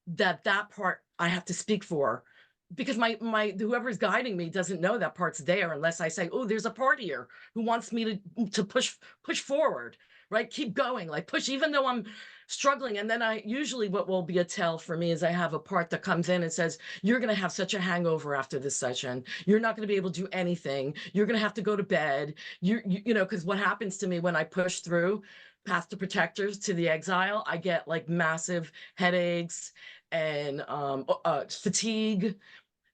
that part I have to speak for, because my whoever's guiding me doesn't know that part's there unless I say, oh, there's a part here who wants me to push forward, right? Keep going, like push, even though I'm struggling. And then I usually, what will be a tell for me is I have a part that comes in and says, you're going to have such a hangover after this session. You're not going to be able to do anything. You're going to have to go to bed. You know, because what happens to me when I push through past the protectors to the exile, I get like massive headaches and fatigue.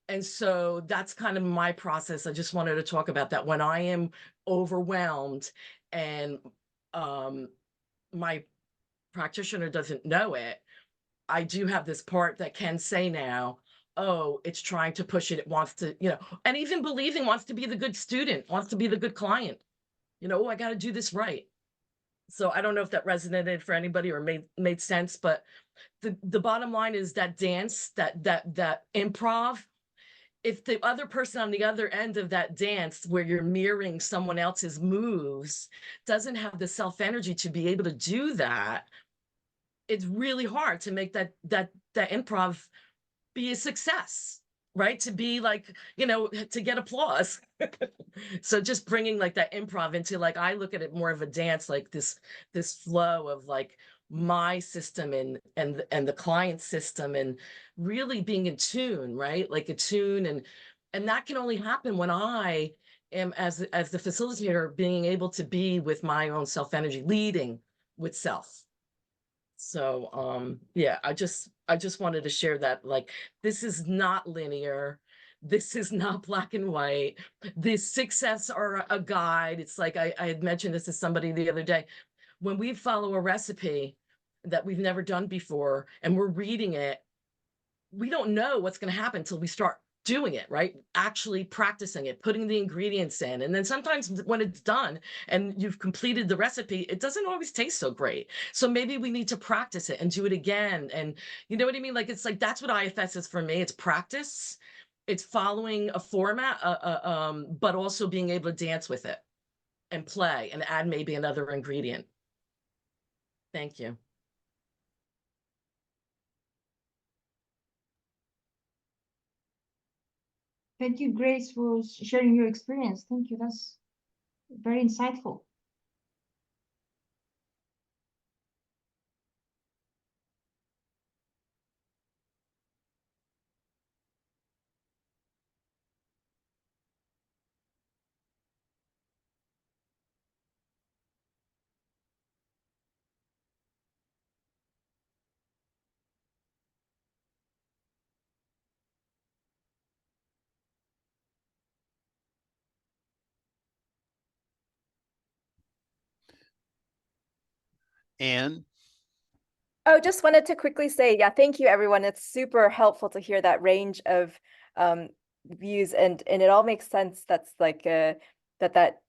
And so that's kind of my process. I just wanted to talk about that. When I am overwhelmed and my practitioner doesn't know it, I do have this part that can say now, oh, it's trying to push it. It wants to, you know, and even believing wants to be the good student, wants to be the good client. You know, oh, I got to do this right. So I don't know if that resonated for anybody or made sense, but the bottom line is that dance, that improv, if the other person on the other end of that dance where you're mirroring someone else's moves doesn't have the self energy to be able to do that, it's really hard to make that improv be a success, right? To be like, you know, to get applause. So just bringing like that improv into, like, I look at it more of a dance, like this flow of like my system and the client system, and really being in tune, right? Like a tune, and that can only happen when I am, as the facilitator, being able to be with my own self energy, leading with self. So yeah, I just wanted to share that, like, this is not linear. This is not black and white. The success are a guide. It's like I had mentioned this to somebody the other day. When we follow a recipe that we've never done before and we're reading it, we don't know what's going to happen until we start doing it, right? Actually practicing it, putting the ingredients in. And then sometimes when it's done and you've completed the recipe, it doesn't always taste so great. So maybe we need to practice it and do it again. And you know what I mean? Like, it's like, that's what IFS is for me. It's practice. It's following a format, but also being able to dance with it and play and add maybe another ingredient. Thank you. Thank you, Grace, for sharing your experience. Thank you. That's very insightful. And Oh, just wanted to quickly say, yeah, thank you, everyone. It's super helpful to hear that range of views, and it all makes sense. That's like that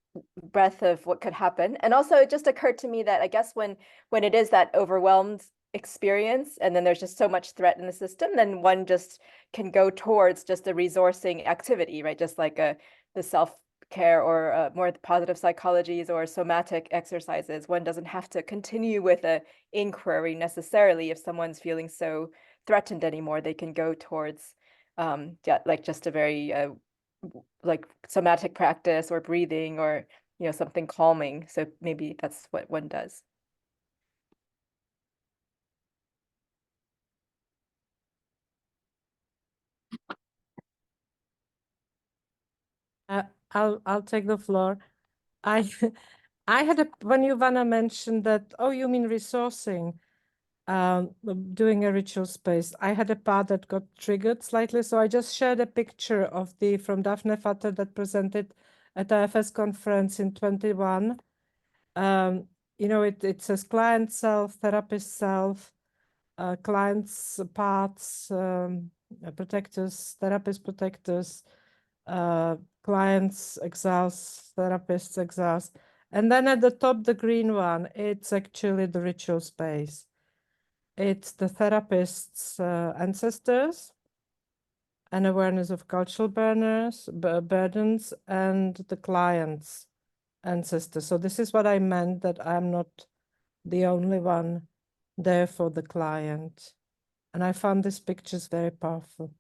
breadth of what could happen. And also, it just occurred to me that I guess when it is that overwhelmed experience, and then there's just so much threat in the system, then one just can go towards just a resourcing activity, right? Just like the self-care or more positive psychologies or somatic exercises. One doesn't have to continue with a inquiry necessarily. If someone's feeling so threatened anymore, they can go towards yeah, like just a very like somatic practice or breathing or something calming. So maybe that's what one does. I'll take the floor. I I had when Ivana mentioned that, oh, you mean resourcing, doing a ritual space. I had a part that got triggered slightly, so I just shared a picture of from Daphne Fatter that presented at IFS conference in 21. It says client self, therapist self, clients parts, protectors, therapist protectors, clients exhaust, therapists exhaust. And then at the top, the green one, it's actually the ritual space. It's the therapist's ancestors and awareness of cultural burdens and the client's ancestors. So this is what I meant, that I'm not the only one there for the client. And I found these pictures very powerful.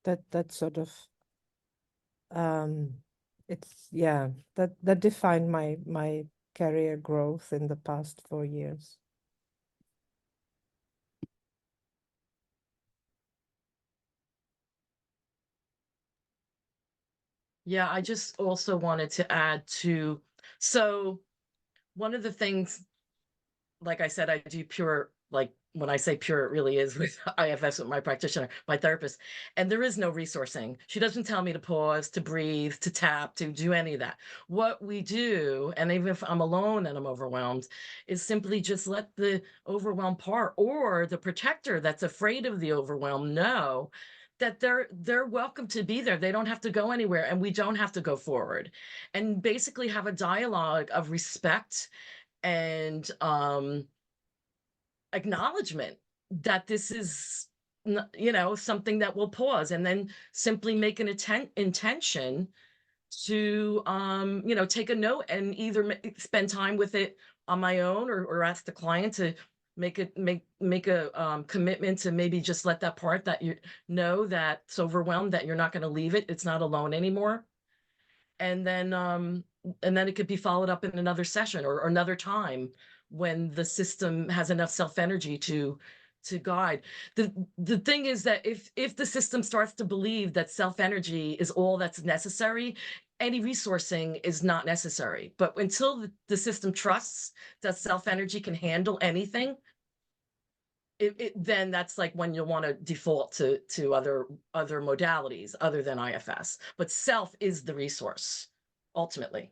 That sort of it's that defined my career growth in the past 4 years. Yeah, I just also wanted to add to, so one of the things, like I said, I do pure, like when I say pure, it really is with IFS, with my practitioner, my therapist, and there is no resourcing. She doesn't tell me to pause, to breathe, to tap, to do any of that. What we do, and even if I'm alone and I'm overwhelmed, is simply just let the overwhelmed part or the protector that's afraid of the overwhelm know that they're welcome to be there. They don't have to go anywhere, and we don't have to go forward, and basically have a dialogue of respect and acknowledgement that this is something that will pause, and then simply make an intention to take a note and either spend time with it on my own, or ask the client to make a commitment to maybe just let that part that that's overwhelmed, that you're not going to leave it, it's not alone anymore. And then it could be followed up in another session or another time when the system has enough self-energy to guide. The thing is that if the system starts to believe that self-energy is all that's necessary, any resourcing is not necessary. But until the system trusts that self-energy can handle anything, then that's like when you'll want to default to other modalities other than IFS. But self is the resource ultimately.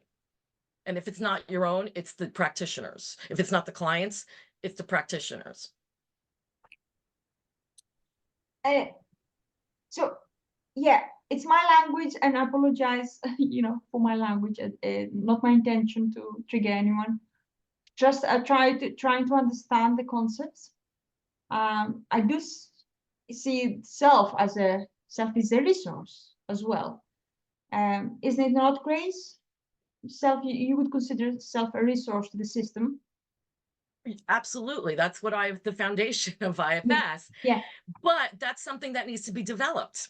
And if it's not your own, it's the practitioners. If it's not the clients, it's the practitioners. So yeah, it's my language, and I apologize, for my language. Not my intention to trigger anyone. Just trying to understand the concepts. I do see self is a resource as well. Isn't it not, Grace? Self, you would consider self a resource to the system? Absolutely. That's what the foundation of IFS. Yeah. But that's something that needs to be developed.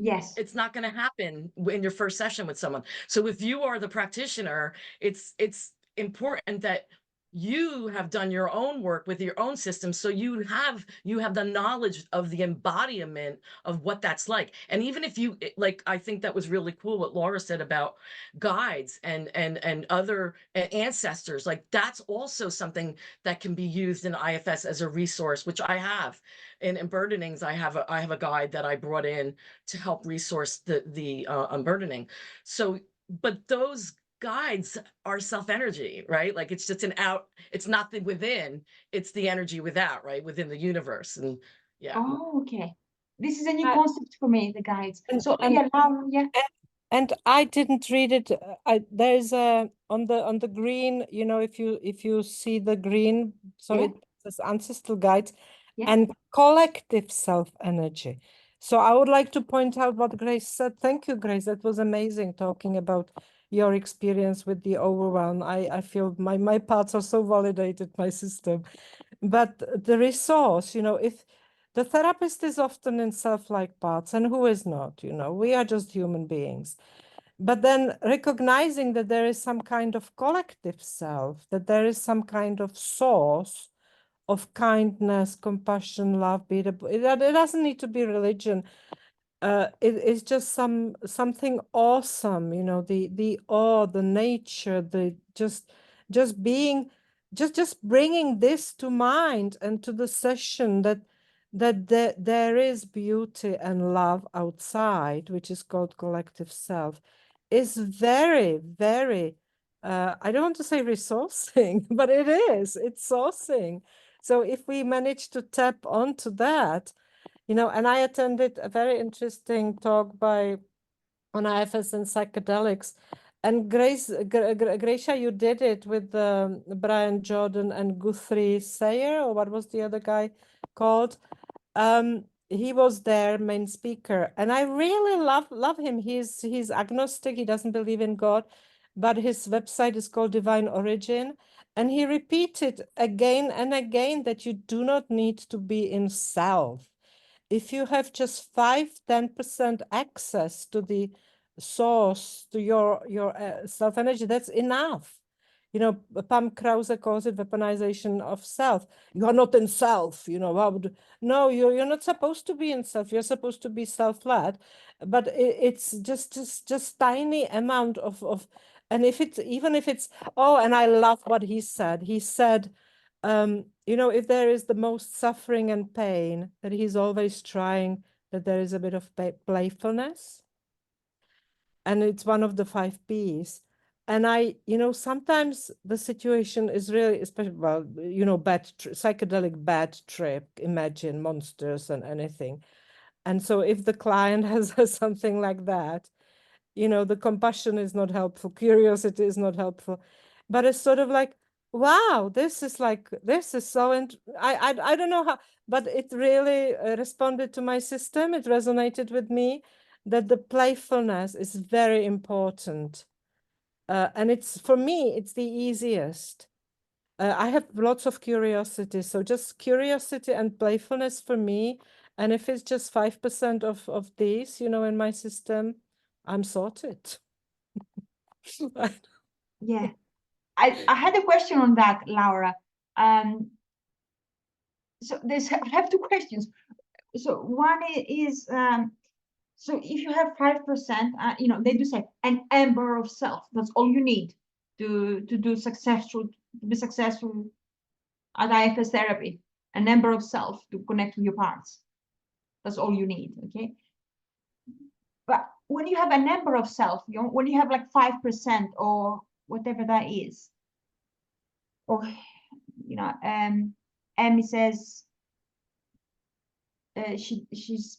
Yes. It's not going to happen in your first session with someone. So if you are the practitioner, it's important that you have done your own work with your own system, so you have the knowledge of the embodiment of what that's like. And even if you like, I think that was really cool what Laura said about guides and other ancestors. Like, that's also something that can be used in IFS as a resource, which I have in Unburdenings. I have a guide that I brought in to help resource the unburdening. So, but those guides are self-energy, right? Like it's just an out, it's not the within, it's the energy without, right? Within the universe. And yeah. Oh, okay. This is a new I- concept for me, the guides. And- So and- yeah, Laura, yeah. And I didn't read it. There's a on the green, if you see the green, so Yeah. it says ancestral guides Yeah. and collective self-energy. So I would like to point out what Grace said. Thank you, Grace. That was amazing talking about your experience with the overwhelm. I feel my parts are so validated, my system. But the resource, if the therapist is often in self-like parts, and who is not, we are just human beings. But then recognizing that there is some kind of collective self, that there is some kind of source of kindness, compassion, love, it doesn't need to be religion. It's just something awesome, the awe, the nature, the just being, just bringing this to mind and to the session that there is beauty and love outside, which is called collective self, is very, very, I don't want to say resourcing, but it's sourcing. So if we manage to tap onto that, and I attended a very interesting talk on IFS and psychedelics. And Gracia, you did it with Brian Jordan and Guthrie Sayer, or what was the other guy called? He was their main speaker, and I really love him. He's agnostic. He doesn't believe in God, but his website is called Divine Origin. And he repeated again and again that you do not need to be in self. If you have just 5-10% access to the source, to your self-energy, that's enough. Pam Krause calls it weaponization of self. You are not in self, no, you're not supposed to be in self. You're supposed to be self-led, but it's just tiny amount of, and even if it's, oh, and I love what he said. He said, if there is the most suffering and pain, that he's always trying, that there is a bit of playfulness. And it's one of the 5 Ps. And sometimes the situation is really, especially, well, psychedelic bad trip, imagine monsters and anything. And so if the client has something like that, the compassion is not helpful, curiosity is not helpful, but it's sort of like, wow, this is so, I don't know how, but it really responded to my system. It resonated with me that the playfulness is very important. And for me, it's the easiest. I have lots of curiosity, so just curiosity and playfulness for me. And if it's just 5% of these, in my system, I'm sorted. Yeah. I had a question on that, Laura. So I have 2 questions. So one is, so if you have 5%, they do say an ember of self. That's all you need to be successful at IFS therapy. An ember of self to connect with your parts. That's all you need. Okay. But when you have a number of self, when you have like 5% or whatever that is, or Emmy says she's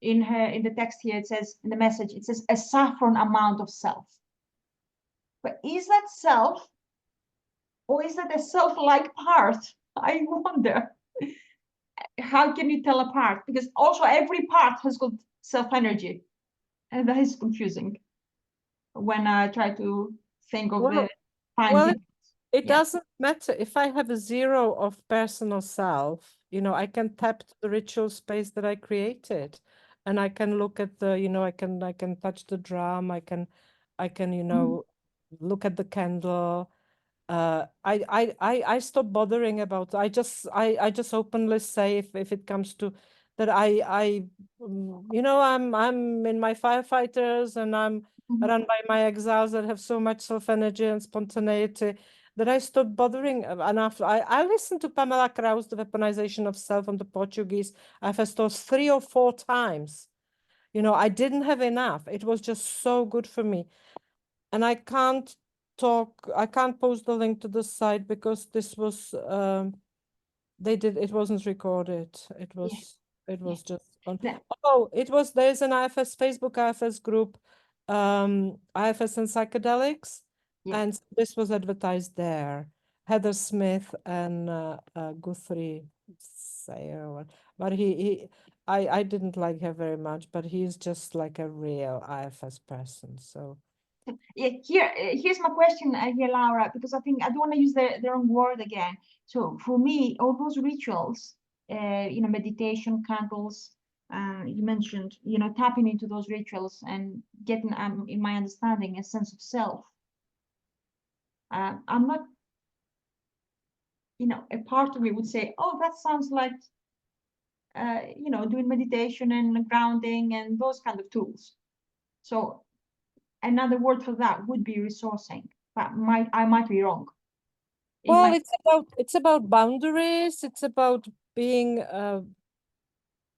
in the text here, it says in the message, it says a saffron amount of self. But is that self, or is that a self-like part? I wonder. How can you tell apart? Because also every part has got self-energy, and that is confusing when I try to think of the fine well, details. it doesn't matter if I have a 0 of personal self, I can tap to the ritual space that I created, and I can look at the, I can touch the drum, I can, look at the candle. I stop bothering about. I just openly say if it comes to that, I'm in my firefighters, and I'm run by my exiles that have so much self-energy and spontaneity that I stop bothering. And after I listened to Pamela Krause, The Weaponization of Self on the Portuguese. I've those 3 or 4 times. I didn't have enough. It was just so good for me. and I can't post the link to the site because this was it wasn't recorded. It was just on. Yeah. Oh, there's an IFS Facebook IFS group, IFS and psychedelics, Yeah. and this was advertised there. Heather Smith and Guthrie Sayer, but I didn't like her very much, but he's just like a real IFS person. So Yeah, here's my question here, Laura, because I think I don't want to use the wrong word again. So for me, all those rituals, meditation, candles, you mentioned, tapping into those rituals and getting, in my understanding, a sense of self. I'm not, a part of me would say, oh, that sounds like, doing meditation and grounding and those kind of tools. So another word for that would be resourcing, but I might be wrong. well, it's about boundaries. It's about being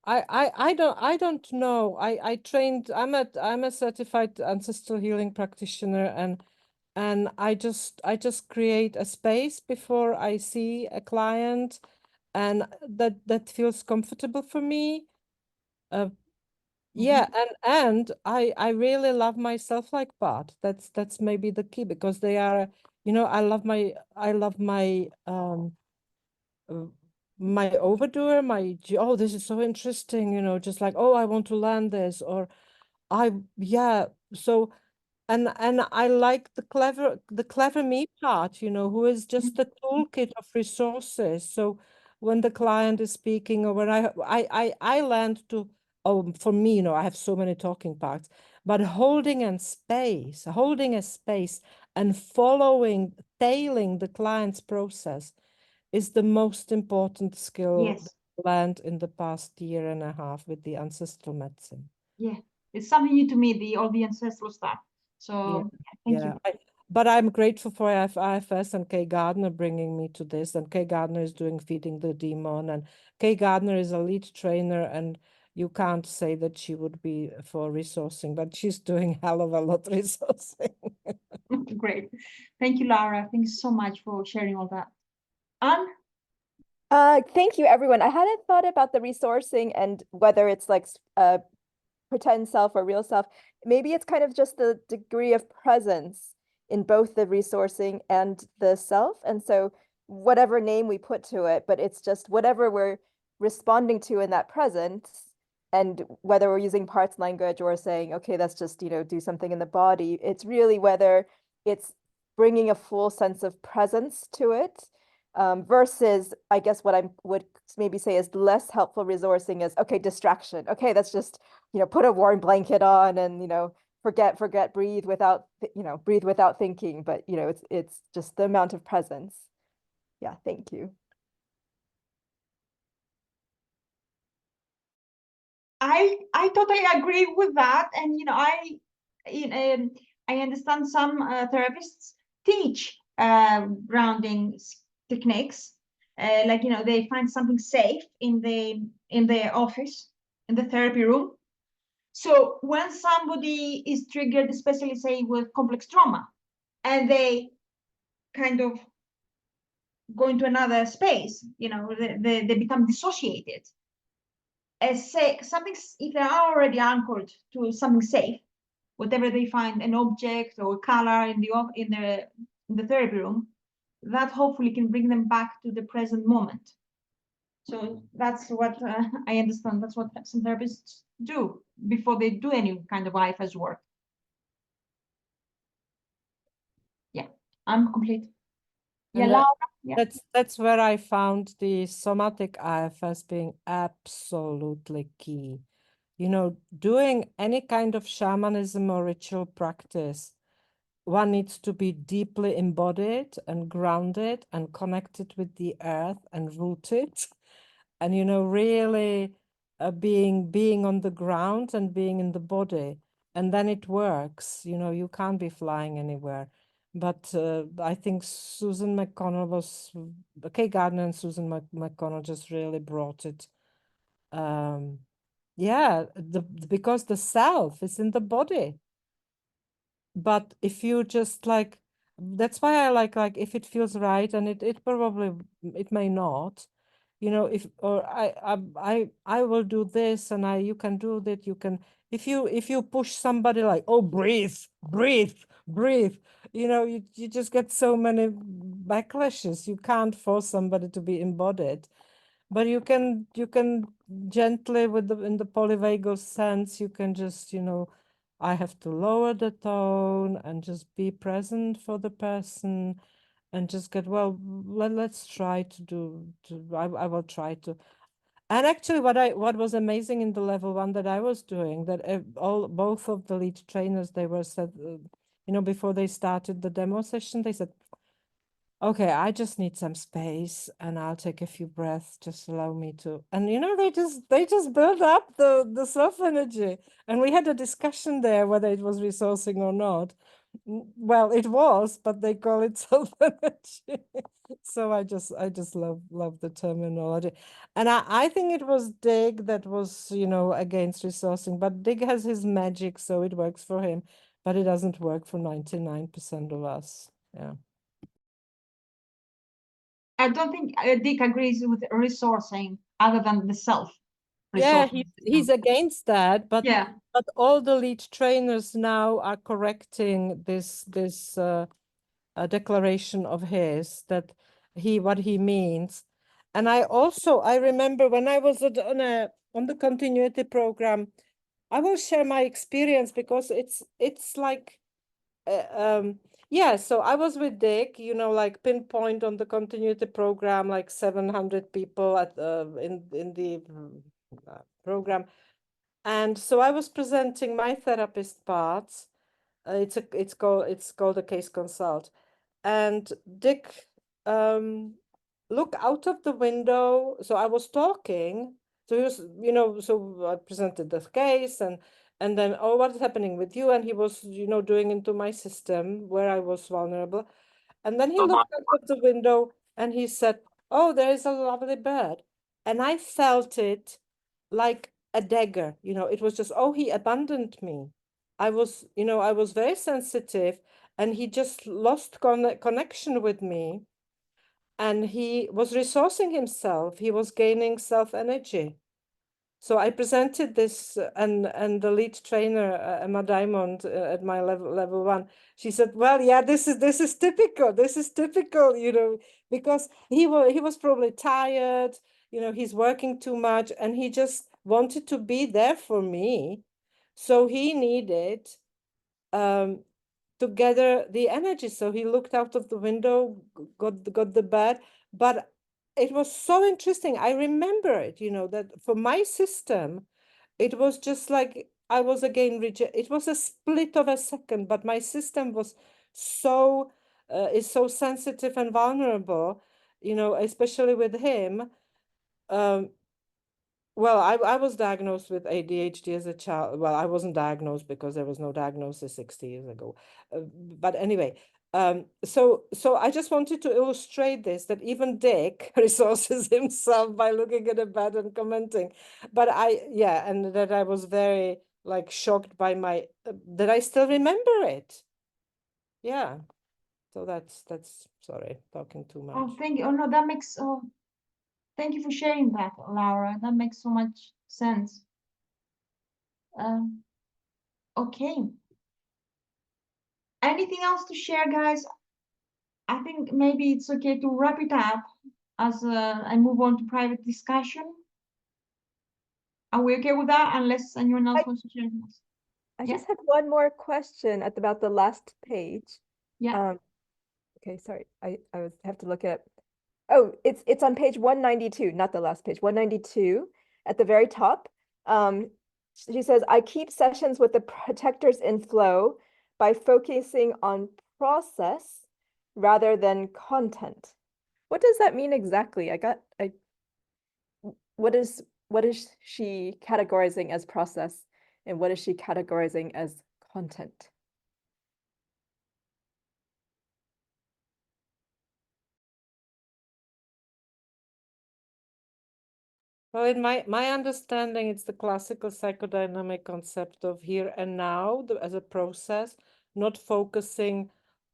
I don't know. I trained. I'm a certified ancestral healing practitioner, and I just create a space before I see a client, and that feels comfortable for me. Yeah, and I really love myself like part. That's maybe the key, because they are, I love my my overdoer, oh, this is so interesting, just like, oh, I want to learn this, or yeah. So, and I like the clever me part, who is just a toolkit of resources. So when the client is speaking, or when I learned to, oh, for me, I have so many talking parts, but holding a space and tailing the client's process is the most important skill Yes. that I learned in the past year and a half with the ancestral medicine. Yeah, it's something new to me, all the ancestral stuff. So thank you. But I'm grateful for IFS and Kay Gardner bringing me to this. And Kay Gardner is doing Feeding the Demon. And Kay Gardner is a lead trainer. And you can't say that she would be for resourcing, but she's doing hell of a lot resourcing. Great. Thank you, Laura. Thank you so much for sharing all that. Anne? Thank you, everyone. I hadn't thought about the resourcing and whether it's like pretend self or real self. Maybe it's kind of just the degree of presence in both the resourcing and the self. And so whatever name we put to it, but it's just whatever we're responding to in that presence. And whether we're using parts language or saying, okay, that's just, do something in the body. It's really whether it's bringing a full sense of presence to it. Versus, I guess what I would maybe say is less helpful resourcing is, okay, distraction. Okay, that's just, put a warm blanket on and, forget, breathe without, breathe without thinking. But, it's just the amount of presence. Yeah, thank you. I totally agree with that. And, I understand some therapists teach grounding techniques. Like, they find something safe in the office, in the therapy room. So when somebody is triggered, especially say with complex trauma, and they kind of go into another space, they become dissociated. Say something, if they are already anchored to something safe, whatever they find, an object or color in the therapy room, that hopefully can bring them back to the present moment. So that's what I understand. That's what some therapists do before they do any kind of IFS work. Yeah, I'm complete. Yeah, Laura. Yeah. That's where I found the somatic IFS being absolutely key. Doing any kind of shamanism or ritual practice, one needs to be deeply embodied and grounded and connected with the earth and rooted. And, really being on the ground and being in the body. And then it works. You can't be flying anywhere. But I think Susan McConnell Kay Gardner and Susan McConnell just really brought it. Yeah, because the self is in the body. But if you just like, that's why I like if it feels right, and it probably it may not, you know, if or I will do this, and you can do that. You can if you push somebody like, oh, breathe, breathe, breathe, you know, you just get so many backlashes. You can't force somebody to be embodied, but you can gently with the in the polyvagal sense, you can just, you know, I have to lower the tone and just be present for the person and just get, well, let's try to do, I will try to. And actually what was amazing in the level 1 that I was doing, that both of the lead trainers, they were said, you know, before they started the demo session, they said, okay, I just need some space and I'll take a few breaths, just allow me to. And you know, they just build up the self energy. And we had a discussion there whether it was resourcing or not. Well, it was, but they call it self energy. So I just love the terminology. And I think it was Dig that was, you know, against resourcing, but Dig has his magic, so it works for him, but it doesn't work for 99% of us. Yeah. I don't think Dick agrees with resourcing other than the self. Yeah, resourcing. he's against that, but Yeah. but all the lead trainers now are correcting this declaration of his, that what he means. And I remember when I was on the continuity program, I will share my experience because it's like yeah, so I was with Dick, you know, like pinpoint on the continuity program, like 700 people at in the program. And so I was presenting my therapist parts. It's called a case consult. And Dick look out of the window. So I was talking. So he was, you know, so I presented the case and then, oh, what is happening with you? And he was, you know, doing into my system where I was vulnerable. And then he looked out of the window and he said, oh, there is a lovely bird. And I felt it like a dagger, you know, it was just, oh, he abandoned me. I was, you know, I was very sensitive and he just lost connection with me. And he was resourcing himself. He was gaining self-energy. So I presented this and the lead trainer, Emma Diamond, at my level 1, she said, well, yeah, this is typical. This is typical, you know, because he was probably tired, you know, he's working too much and he just wanted to be there for me. So he needed to gather the energy. So he looked out of the window, got the bird, but it was so interesting. I remember it, you know, that for my system, it was just like I was again it was a split of a second, but my system was so is so sensitive and vulnerable, you know, especially with him. Well, I was diagnosed with ADHD as a child. Well, I wasn't diagnosed because there was no diagnosis 60 years ago. But anyway, so I just wanted to illustrate this, that even Dick resources himself by looking at a bed and commenting. But yeah, and that I was very like shocked by my, that I still remember it. Yeah. So that's sorry, talking too much. Oh, thank you. Oh no, that makes thank you for sharing that, Laura. That makes so much sense. Okay. Anything else to share, guys? I think maybe it's okay to wrap it up as I move on to private discussion. Are we okay with that? Unless anyone else wants to share anything else. I Yeah. just had one more question at about the last page. Yeah. Okay, sorry. I have to look at. Oh, it's on page 192, not the last page. 192 at the very top. She says, I keep sessions with the protectors in flow by focusing on process rather than content. What does that mean exactly? What is she categorizing as process and what is she categorizing as content? Well, in my understanding, it's the classical psychodynamic concept of here and now as a process, not focusing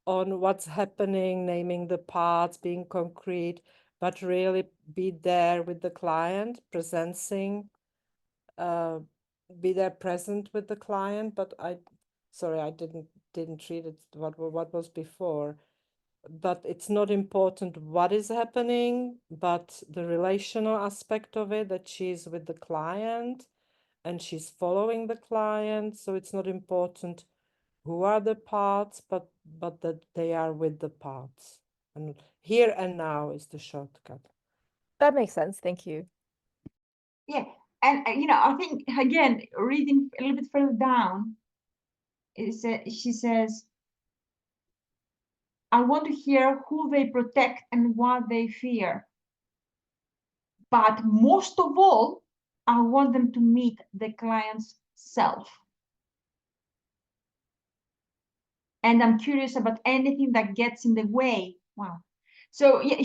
on what's happening, naming the parts, being concrete, but really be there with the client, presencing, be there present with the client. But sorry, I didn't treat it what was before. But it's not important what is happening, but the relational aspect of it, that she's with the client and she's following the client. So it's not important who are the parts, but that they are with the parts. And here and now is the shortcut. That makes sense. Thank you. Yeah, and you know, I think again, reading a little bit further down, she says, I want to hear who they protect and what they fear. But most of all, I want them to meet the client's self. And I'm curious about anything that gets in the way. Wow. So yeah,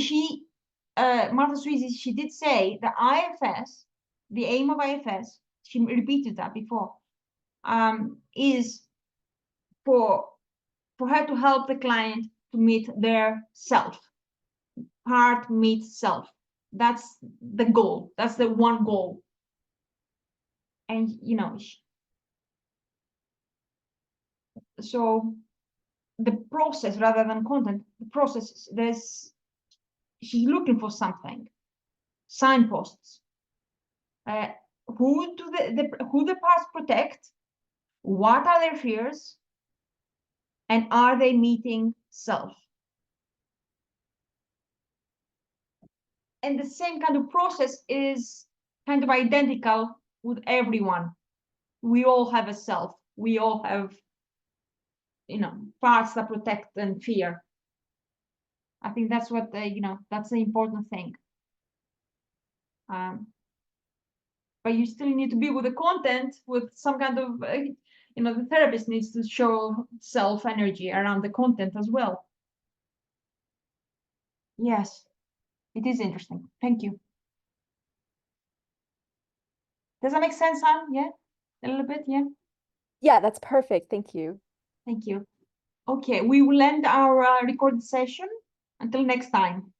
Martha Sweezy, she did say the IFS, the aim of IFS, she repeated that before, is for her to help the client to meet their self. Heart meets self. That's the goal. That's the one goal. And you know, so the process rather than content, the process, she's looking for something, signposts. Who the parts protect? What are their fears? And are they meeting self? And the same kind of process is kind of identical with everyone. We all have a self. We all have, you know, parts that protect and fear. I think that's what you know, that's the important thing. But you still need to be with the content with some kind of, you know, the therapist needs to show self energy around the content as well. Yes, it is interesting. Thank you. Does that make sense, Anne? Yeah, a little bit, yeah. Yeah, that's perfect. Thank you. Thank you. Okay, we will end our recorded session. Until next time.